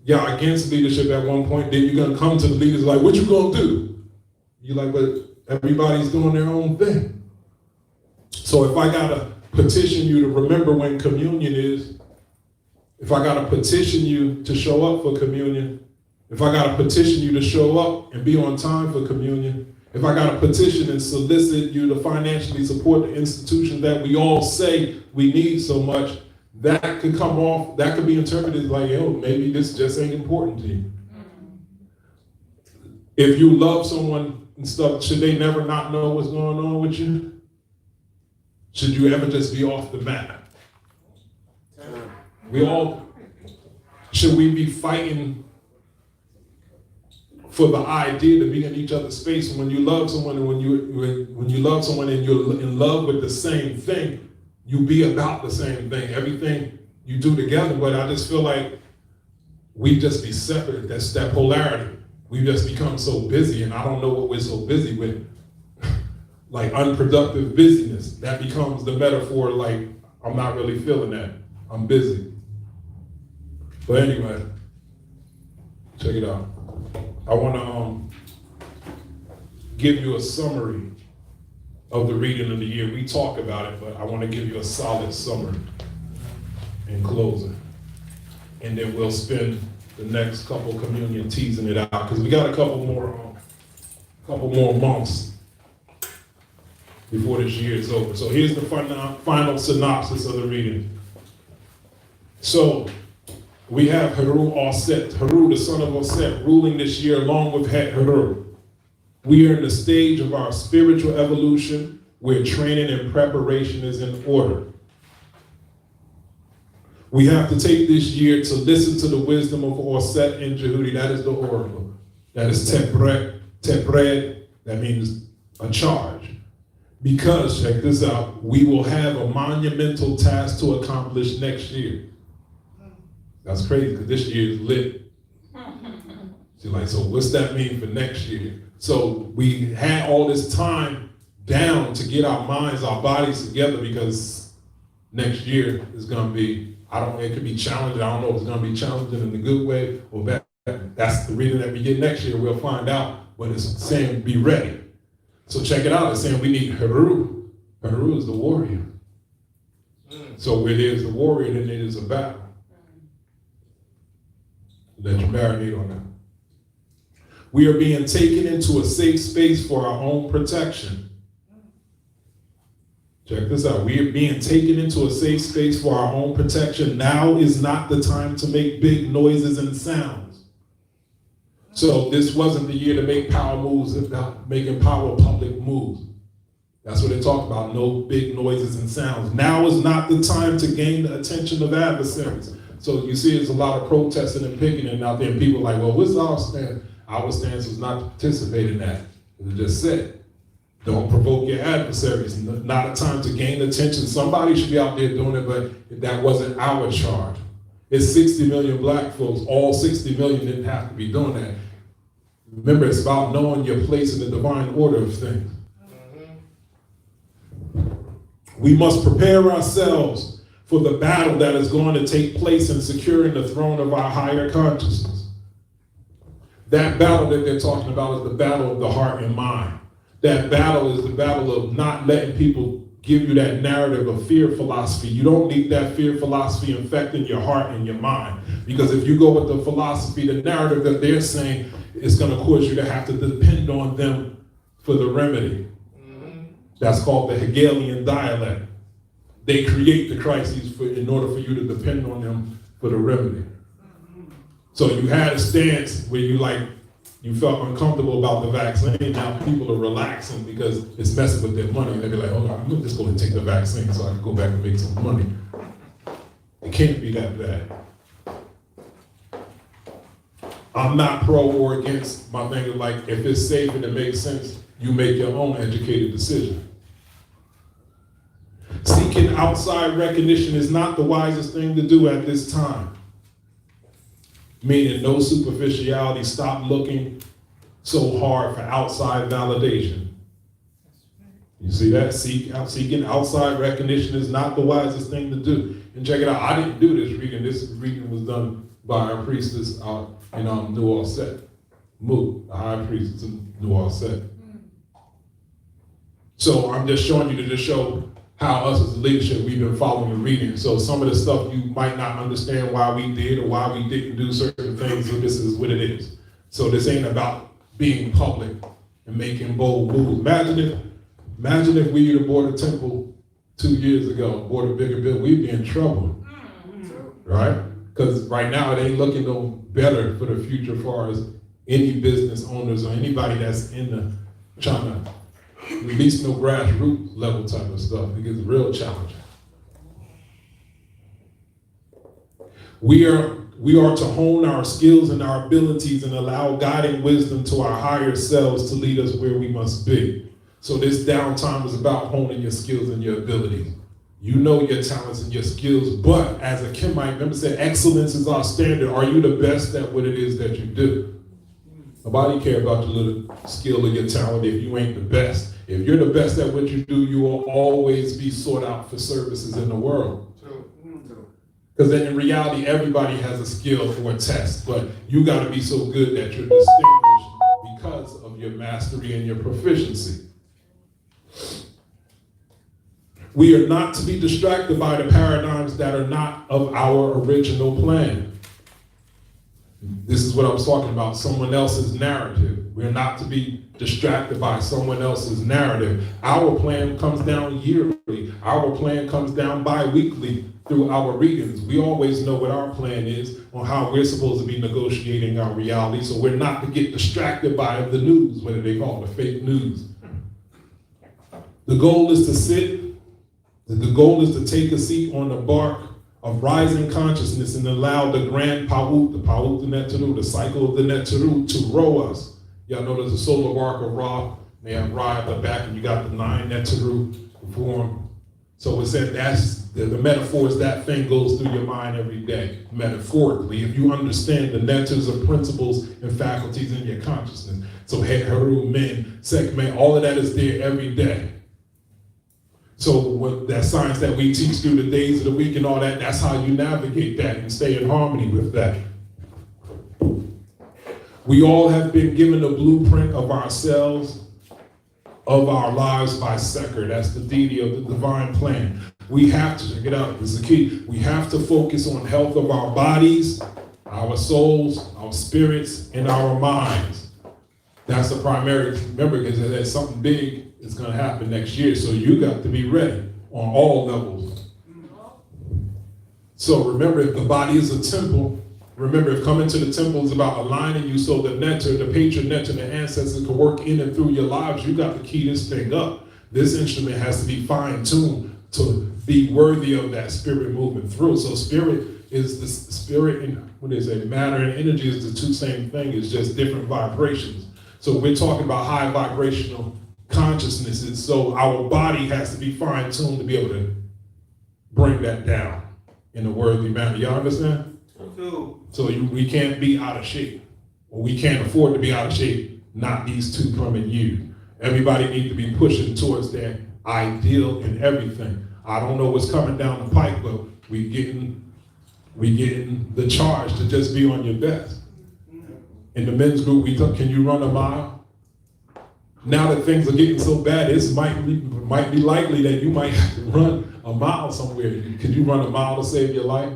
Y'all against leadership at one point, then you're gonna come to the leaders like, what you gonna do? You're like, but everybody's doing their own thing. So if I gotta petition you to remember when communion is, if I gotta petition you to show up for communion, if I gotta petition you to show up and be on time for communion, if I gotta petition and solicit you to financially support the institutions that we all say we need so much, that could come off, that could be interpreted like, yo, maybe this just ain't important to you. If you love someone and stuff, should they never not know what's going on with you? Should you ever just be off the map? Should we be fighting for the idea to be in each other's space? When you love someone and when you love someone and you're in love with the same thing, you be about the same thing, everything you do together. But I just feel like we just be separate. That's that polarity. We just become so busy, and I don't know what we're so busy with. Like unproductive busyness. That becomes the metaphor, like, I'm not really feeling that. I'm busy. But anyway, check it out. I want to give you a summary of the reading of the year. We talk about it, but I want to give you a solid summary in closing. And then we'll spend the next couple communion teasing it out, because we got a couple more months before this year is over. So here's the final synopsis of the reading. So we have Heru Osset, Heru the son of Osset, ruling this year along with Heru. We are in the stage of our spiritual evolution where training and preparation is in order. We have to take this year to listen to the wisdom of Osset and Jehudi, that is the oracle, That is tepred, that means a charge. Because, check this out, we will have a monumental task to accomplish next year. That's crazy, because this year is lit. So like, so what's that mean for next year? So we had all this time down to get our minds, our bodies together, because next year is gonna be, it could be challenging. I don't know if it's gonna be challenging in a good way or bad. That's the reason that we get next year. We'll find out, but it's saying be ready. So check it out, it's saying we need Heru. Heru is the warrior. So where there's the warrior, then it is a battle. Let you marinate on that. We are being taken into a safe space for our own protection. Check this out. We are being taken into a safe space for our own protection. Now is not the time to make big noises and sounds. So this wasn't the year to make power moves, about making power public moves. That's what they talk about, no big noises and sounds. Now is not the time to gain the attention of adversaries. So you see there's a lot of protesting and picketing out there, and people are like, well, what's our stance? Our stance was not to participate in that. It just said, don't provoke your adversaries. Not a time to gain attention. Somebody should be out there doing it, but that wasn't our charge. It's 60 million black folks. All 60 million didn't have to be doing that. Remember, it's about knowing your place in the divine order of things. We must prepare ourselves for the battle that is going to take place in securing the throne of our higher consciousness. That battle that they're talking about is the battle of the heart and mind. That battle is the battle of not letting people give you that narrative of fear philosophy. You don't need that fear philosophy infecting your heart and your mind. Because if you go with the philosophy, the narrative that they're saying, it's going to cause you to have to depend on them for the remedy. That's called the Hegelian dialect. They create the crises in order for you to depend on them for the remedy. So you had a stance where you felt uncomfortable about the vaccine. Now people are relaxing because it's messing with their money. They'll be like, oh, I'm gonna just go and take the vaccine so I can go back and make some money. It can't be that bad. I'm not pro or against. My thing is like, if it's safe and it makes sense, you make your own educated decision. Seeking outside recognition is not the wisest thing to do at this time. Meaning no superficiality, stop looking so hard for outside validation. You see that? Seeking outside recognition is not the wisest thing to do. And check it out, I didn't do this reading. This reading was done by our priestess out in New Orset. Moo, the high priestess in New Orset. So I'm just showing you to just show how us as a leadership, we've been following the reading. So some of the stuff you might not understand why we did or why we didn't do certain things, so this is what it is. So this ain't about being public and making bold moves. Imagine if we had bought a temple 2 years ago, bought a bigger building, we'd be in trouble, right? Because right now it ain't looking no better for the future as far as any business owners or anybody that's in the trying to release no grassroots level type of stuff. It gets real challenging. We are to hone our skills and our abilities and allow guiding wisdom to our higher selves to lead us where we must be. So this downtime is about honing your skills and your abilities. You know your talents and your skills, but as a Kemite member said, excellence is our standard. Are you the best at what it is that you do? Nobody care about your little skill or your talent if you ain't the best. If you're the best at what you do, you will always be sought out for services in the world. Because then in reality, everybody has a skill or a test, but you got to be so good that you're distinguished because of your mastery and your proficiency. We are not to be distracted by the paradigms that are not of our original plan. This is what I was talking about, someone else's narrative. We're not to be distracted by someone else's narrative. Our plan comes down yearly. Our plan comes down bi-weekly through our readings. We always know what our plan is on how we're supposed to be negotiating our reality, so we're not to get distracted by the news, what do they call it, the fake news. The goal is to take a seat on the bark of rising consciousness and allow the grand Pa'ut, the Pa'ut the Neteru, the cycle of the Neteru to row us. Y'all know there's a solar arc of Ra. They have Ra at the back, and you got the 9 Neteru form. So it said that's the metaphor is that thing goes through your mind every day, metaphorically. If you understand the neters of principles and faculties in your consciousness. So Heru, Men, Sekmen, all of that is there every day. So what that science that we teach through the days of the week and all that, that's how you navigate that and stay in harmony with that. We all have been given a blueprint of ourselves, of our lives by Seker. That's the deity of the divine plan. We have to, check it out, this is the key. We have to focus on health of our bodies, our souls, our spirits, and our minds. That's the primary, remember, because there's something big is going to happen next year, so you got to be ready on all levels. So remember, if the body is a temple, remember, if coming to the temple is about aligning you so the netter, the patron netter, the ancestors can work in and through your lives, you got to key this thing up. This instrument has to be fine-tuned to be worthy of that spirit moving through. So spirit is the spirit, and what is it? Matter and energy is the two same thing, it's just different vibrations. So we're talking about high vibrational consciousnesses, so our body has to be fine-tuned to be able to bring that down in a worthy manner. Y'all understand? So we can't be out of shape, or we can't afford to be out of shape, not these two coming years. Everybody needs to be pushing towards their ideal in everything. I don't know what's coming down the pike, but we getting the charge to just be on your best. In the men's group, we talk, can you run a mile? Now that things are getting so bad, it might be likely that you might have to run a mile somewhere. Could you run a mile to save your life?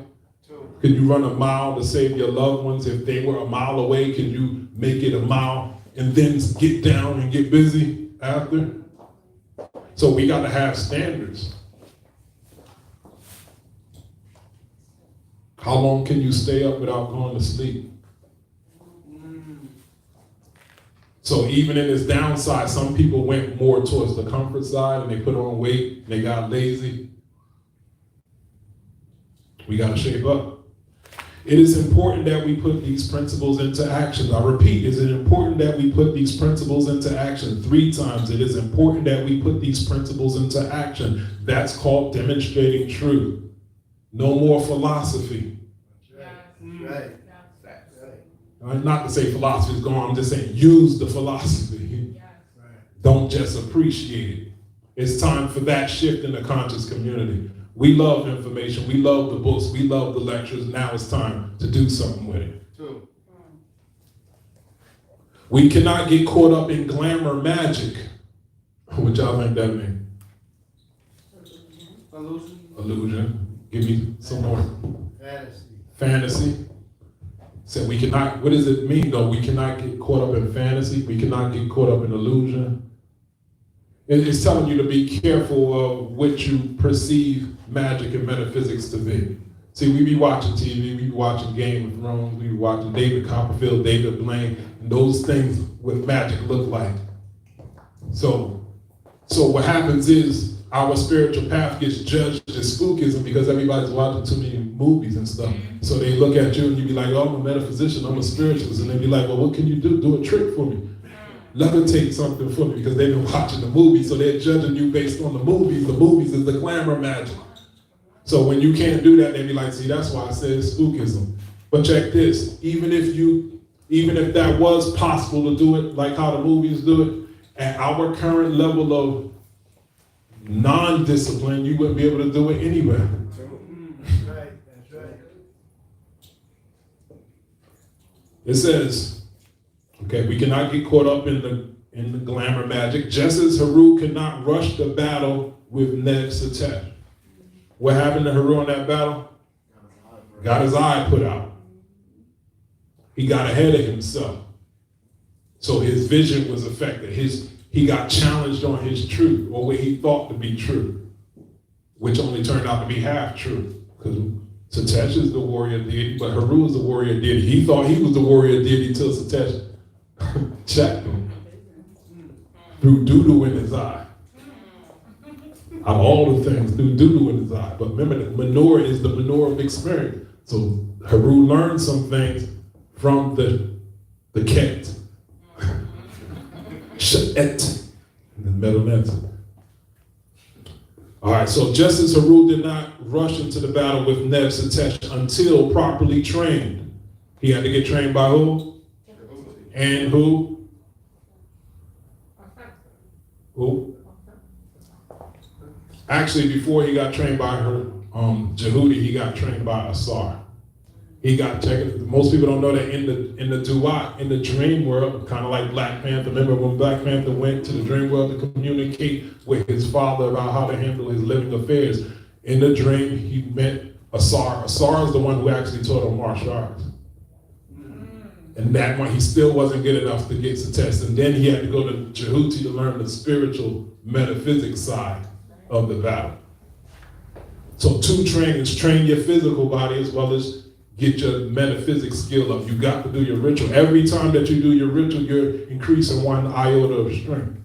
Could you run a mile to save your loved ones? If they were a mile away, can you make it a mile and then get down and get busy after? So we got to have standards. How long can you stay up without going to sleep? So even in this downside, some people went more towards the comfort side and they put on weight, they got lazy. We got to shape up. It is important that we put these principles into action. I repeat, is it important that we put these principles into action? 3 times. It is important that we put these principles into action. That's called demonstrating truth. No more philosophy.
Right.
Not to say philosophy is gone, I'm just saying use the philosophy. Don't just appreciate it. It's time for that shift in the conscious community. We love information, we love the books, we love the lectures. Now it's time to do something with it. We cannot get caught up in glamour magic. What y'all think that means? Illusion. Give me some more. Fantasy. So we cannot, what does it mean though? We cannot get caught up in fantasy. We cannot get caught up in illusion. It's telling you to be careful of what you perceive magic and metaphysics to be. See, we be watching TV, we be watching Game of Thrones, we be watching David Copperfield, David Blaine, and those things with magic look like. So what happens is our spiritual path gets judged as spookism because everybody's watching too many movies and stuff. So they look at you and you be like, oh, I'm a metaphysician, I'm a spiritualist. And they be like, well, what can you do? Do a trick for me. Levitate something for me because they've been watching the movies. So they're judging you based on the movies. The movies is the glamour magic. So when you can't do that, they be like, see, that's why I said spookism. But check this, even if that was possible to do it, like how the movies do it, at our current level of non-discipline, you wouldn't be able to do it anywhere.
That's right.
It says, okay, we cannot get caught up in the glamour magic, just as Heru cannot rush the battle with Ned Satet. What happened to Heru in that battle? Got his eye put out. He got ahead of himself. So his vision was affected. He got challenged on his truth, or what he thought to be true, which only turned out to be half true. Because Satesh is the warrior deity, but Heru is the warrior deity. He thought he was the warrior deity until Satesh checked him through doo-doo in his eye. Out of all the things, threw doo-doo in his eye. But remember, the manure is the manure of experience. So Heru learned some things from the ket. Sha'et. In the middle answer. All right, so just as Heru did not rush into the battle with Neb Satesh until properly trained, he had to get trained by who? And who? Who? Actually, before he got trained by her, Jehudi, he got trained by Asar. He got checked. Most people don't know that in the Duat, in the dream world, kind of like Black Panther. Remember when Black Panther went to the dream world to communicate with his father about how to handle his living affairs? In the dream, he met Asar. Asar is the one who actually taught him martial arts. And that one, he still wasn't good enough to get the test. And then he had to go to Jehuti to learn the spiritual metaphysics side of the battle. So 2 trainings, train your physical body as well as get your metaphysics skill up. You got to do your ritual. Every time that you do your ritual, you're increasing 1 iota of strength.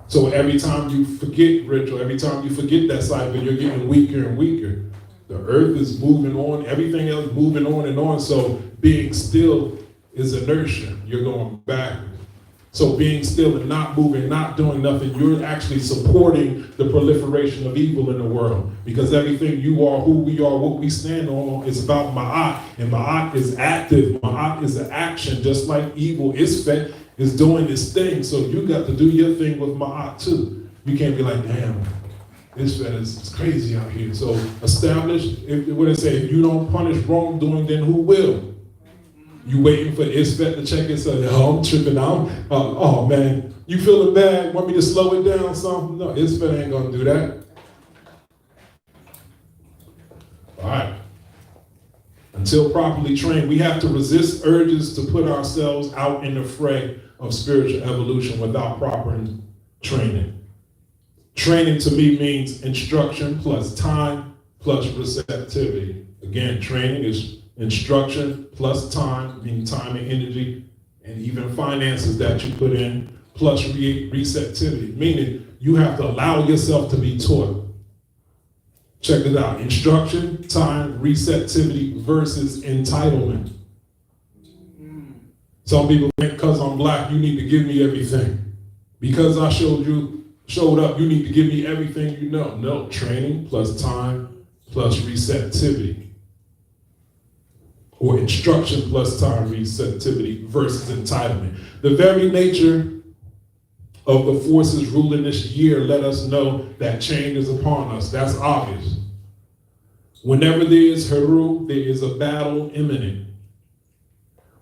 So every time you forget ritual, every time you forget that cycle, you're getting weaker and weaker. The earth is moving on, everything else moving on and on. So being still is inertia. You're going backwards. So being still and not moving, not doing nothing, you're actually supporting the proliferation of evil in the world. Because everything you are, who we are, what we stand on is about Ma'at. And Ma'at is active. Ma'at is an action, just like evil Isfet is doing this thing. So you got to do your thing with Ma'at too. You can't be like, damn, Isfet is crazy out here. So establish, what I say, if you don't punish wrongdoing, then who will? You waiting for Isfet to check it, say, oh, I'm tripping out. Oh man, you feeling bad? Want me to slow it down something? No, Isfet ain't gonna do that. All right. Until properly trained, we have to resist urges to put ourselves out in the fray of spiritual evolution without proper training. Training to me means instruction plus time plus receptivity. Again, training is instruction plus time, meaning time and energy, and even finances that you put in, plus receptivity, meaning you have to allow yourself to be taught. Check it out. Instruction, time, receptivity versus entitlement. Some people think because I'm black, you need to give me everything. Because I showed up, you need to give me everything you know. No, training plus time plus receptivity. Or instruction plus time receptivity versus entitlement. The very nature of the forces ruling this year let us know that change is upon us. That's obvious. Whenever there is Heru, there is a battle imminent.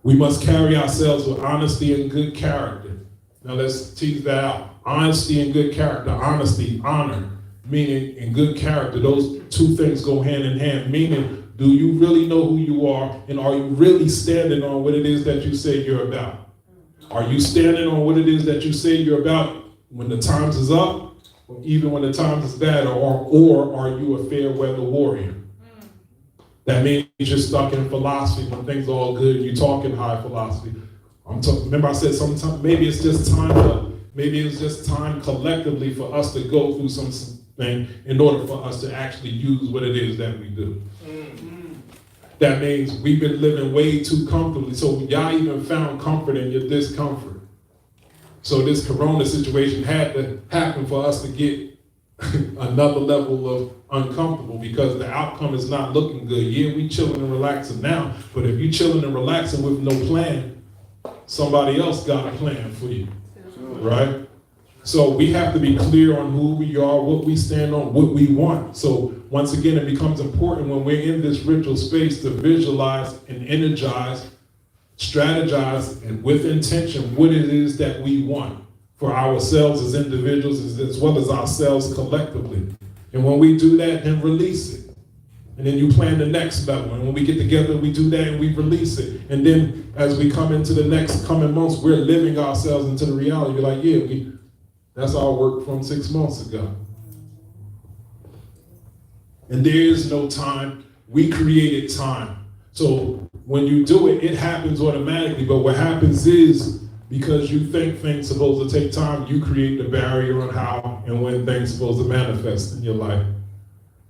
We must carry ourselves with honesty and good character. Now let's tease that out. Honesty and good character. Honesty, honor, meaning and good character. Those 2 things go hand in hand, meaning do you really know who you are, and are you really standing on what it is that you say you're about? Are you standing on what it is that you say you're about when the times is up, or even when the times is bad, or are you a fair weather warrior? That means you're stuck in philosophy when things are all good and you're talking high philosophy. Remember I said sometimes maybe it's just time collectively for us to go through something in order for us to actually use what it is that we do. That means we've been living way too comfortably. So y'all even found comfort in your discomfort. So this corona situation had to happen for us to get another level of uncomfortable because the outcome is not looking good. Yeah, we chilling and relaxing now, but if you chilling and relaxing with no plan, somebody else got a plan for you, right? So we have to be clear on who we are, what we stand on, what we want. So once again, it becomes important when we're in this ritual space to visualize and energize, strategize, and with intention what it is that we want for ourselves as individuals as well as ourselves collectively. And when we do that, then release it. And then you plan the next level. And when we get together, we do that and we release it. And then as we come into the next coming months, we're living ourselves into the reality. You're like, yeah, that's our work from 6 months ago. And there is no time. We created time. So when you do it, it happens automatically. But what happens is because you think things supposed to take time, you create the barrier on how and when things supposed to manifest in your life.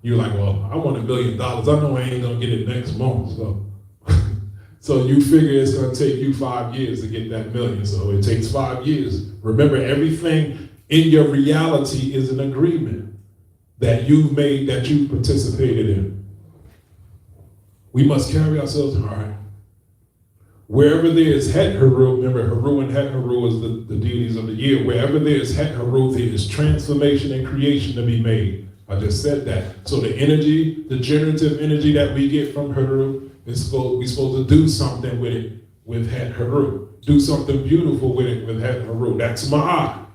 You're like, well, I want $1 million. I know I ain't gonna get it next month. So, so you figure it's gonna take you 5 years to get that million. So it takes 5 years. Remember, everything in your reality is an agreement that you've made, that you participated in. We must carry ourselves hard. Wherever there is Het Heru, remember Heru and Het Heru is the deities of the year. Wherever there is Het Heru, there is transformation and creation to be made. I just said that. So the energy, the generative energy that we get from Heru, we're supposed to do something with it, with Het Heru. Do something beautiful with it, with Het Heru. That's Ma'at.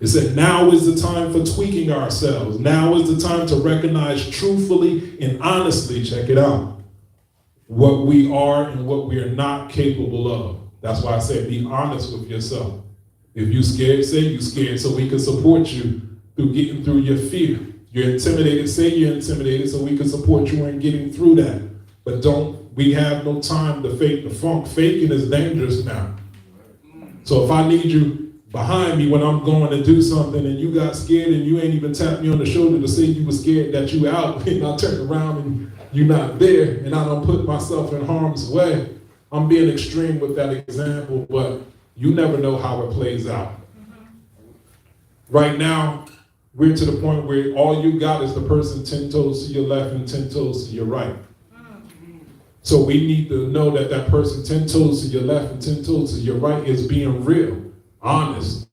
It said, now is the time for tweaking ourselves. Now is the time to recognize truthfully and honestly, check it out, what we are and what we are not capable of. That's why I said be honest with yourself. If you're scared, say you're scared so we can support you through getting through your fear. You're intimidated, say you're intimidated so we can support you in getting through that. But we have no time to fake the funk. Faking is dangerous now. So if I need you behind me when I'm going to do something and you got scared and you ain't even tapped me on the shoulder to say you were scared that you out, and I turn around and you're not there and I don't put myself in harm's way. I'm being extreme with that example, but you never know how it plays out. Right now, we're to the point where all you got is the person 10 toes to your left and 10 toes to your right. So we need to know that that person 10 toes to your left and 10 toes to your right is being real, honest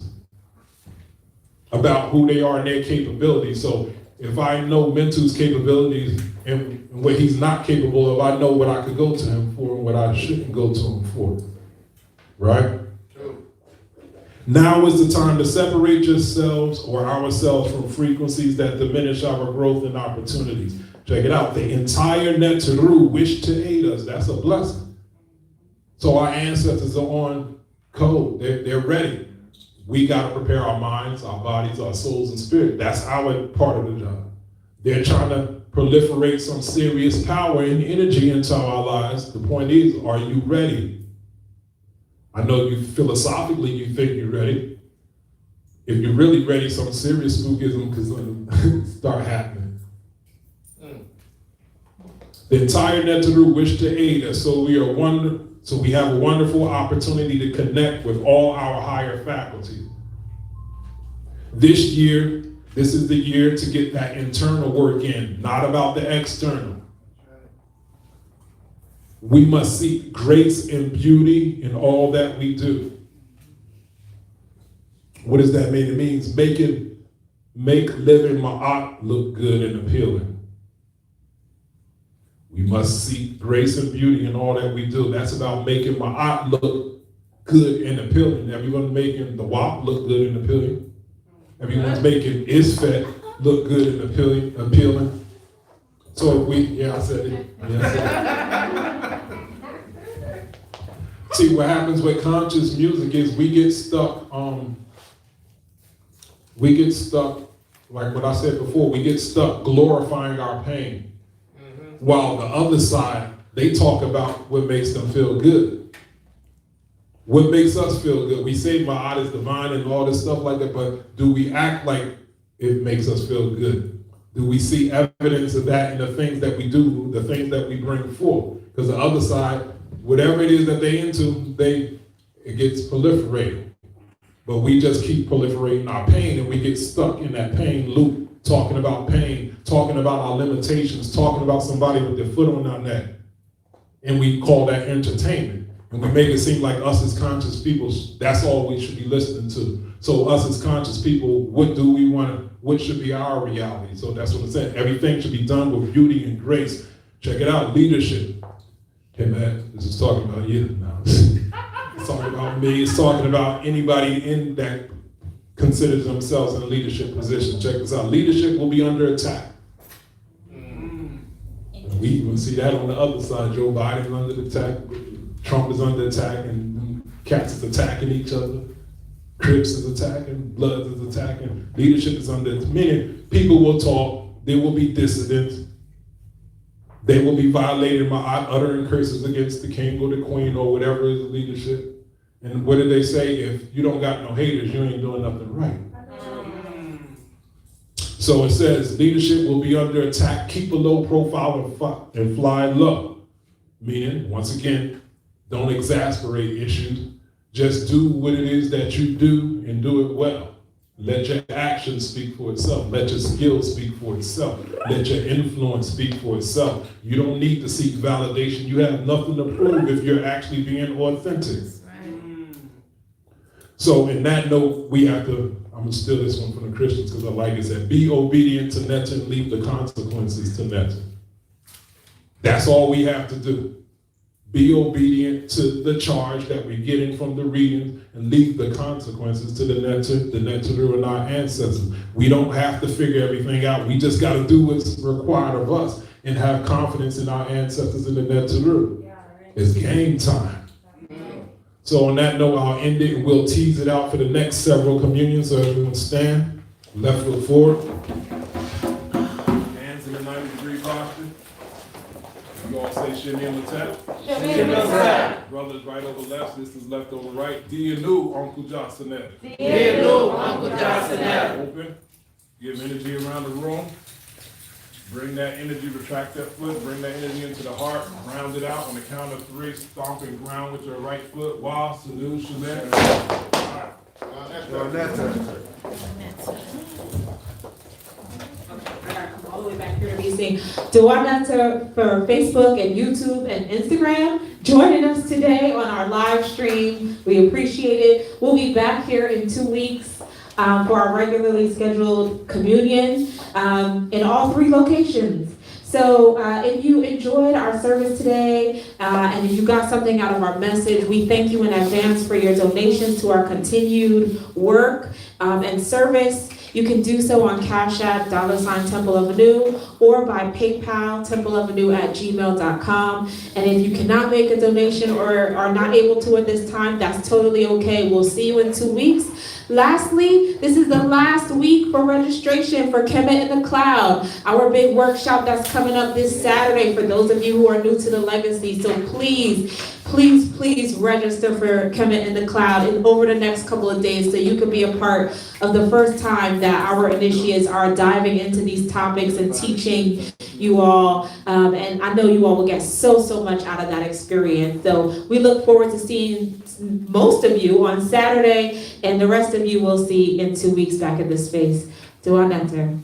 about who they are and their capabilities. So if I know Mentu's capabilities and what he's not capable of, I know what I could go to him for and what I shouldn't go to him for. Right? Now is the time to separate yourselves or ourselves from frequencies that diminish our growth and opportunities. Check it out. The entire Neteru wish to aid us. That's a blessing. So our ancestors are on code. They're ready. We got to prepare our minds, our bodies, our souls, and spirit. That's our part of the job. They're trying to proliferate some serious power and energy into our lives. The point is, are you ready? I know you philosophically you think you're ready. If you're really ready, some serious spookism could start happening. The entire Neteru wish to aid us, so we have a wonderful opportunity to connect with all our higher faculties. This year, this is the year to get that internal work in, not about the external. We must seek grace and beauty in all that we do. What does that mean? It means make living Ma'at look good and appealing. We must seek grace and beauty in all that we do. That's about making Ma'at look good and appealing. Everyone's making the WAP look good and appealing. Everyone's making Isfet look good and appealing. So I said it. Yeah, I said it. See, what happens with conscious music is we get stuck, like what I said before, we get stuck glorifying our pain. While the other side, they talk about what makes them feel good. What makes us feel good? We say Ma'at is divine and all this stuff like that, but do we act like it makes us feel good? Do we see evidence of that in the things that we do, the things that we bring forth? Because the other side, whatever it is that they into, it gets proliferated. But we just keep proliferating our pain and we get stuck in that pain loop, talking about pain, talking about our limitations, talking about somebody with their foot on our neck. And we call that entertainment. And we make it seem like us as conscious people, that's all we should be listening to. So us as conscious people, what should be our reality? So that's what I said. Everything should be done with beauty and grace. Check it out, leadership. Hey man, this is talking about you now. It's talking about me. It's talking about anybody in that considers themselves in a leadership position. Check this out. Leadership will be under attack. We even see that on the other side. Joe Biden is under attack. Trump is under attack, and cats is attacking each other. Crips is attacking. Bloods is attacking. Leadership is under attack. Meaning, people will talk. There will be dissidents. They will be violating my uttering curses against the king or the queen or whatever is leadership. And what did they say? If you don't got no haters, you ain't doing nothing right. So it says leadership will be under attack. Keep a low profile and fly low. Meaning, once again, don't exasperate issues. Just do what it is that you do and do it well. Let your actions speak for itself. Let your skills speak for itself. Let your influence speak for itself. You don't need to seek validation. You have nothing to prove if you're actually being authentic. So in that note, we have to, I'm gonna steal this one from the Christians because I like it, said, be obedient to Netta and leave the consequences to Netta. That's all we have to do. Be obedient to the charge that we're getting from the reading and leave the consequences to the Netanyahu and our ancestors. We don't have to figure everything out. We just got to do what's required of us and have confidence in our ancestors and the Netanyahu. It's game time. So on that note, I'll end it and we'll tease it out for the next several communions. So everyone stand, left foot forward. Hands in the 90-degree posture. You all say Shemmunion Latet. Brothers right over left, sisters left over right. Dianu, Uncle Johnsonet.
Dianu, Uncle Johnsonet.
Open. Give energy around the room. Bring that energy, retract that foot, bring that energy into the heart, round it out on the count of 3, stomping ground with your right foot. Wa, Sanu, Shalet.
All the way back here to BC. Duanata for Facebook and YouTube and Instagram, joining us today on our live stream. We appreciate it. We'll be back here in 2 weeks for our regularly scheduled communion in all 3 locations. So if you enjoyed our service today and if you got something out of our message, we thank you in advance for your donations to our continued work and service. You can do so on Cash App, $ Temple Avenue, or by PayPal, templeavenue@gmail.com. And if you cannot make a donation or are not able to at this time, that's totally okay. We'll see you in 2 weeks. Lastly, this is the last week for registration for Kemmunion in the Cloud, our big workshop that's coming up this Saturday for those of you who are new to the legacy. So please register for Kemmunion in the Cloud over the next couple of days so you can be a part of the first time that our initiates are diving into these topics and teaching you all. And I know you all will get so much out of that experience. So we look forward to seeing most of you on Saturday, and the rest of you we'll see in 2 weeks back in this space. Duanata.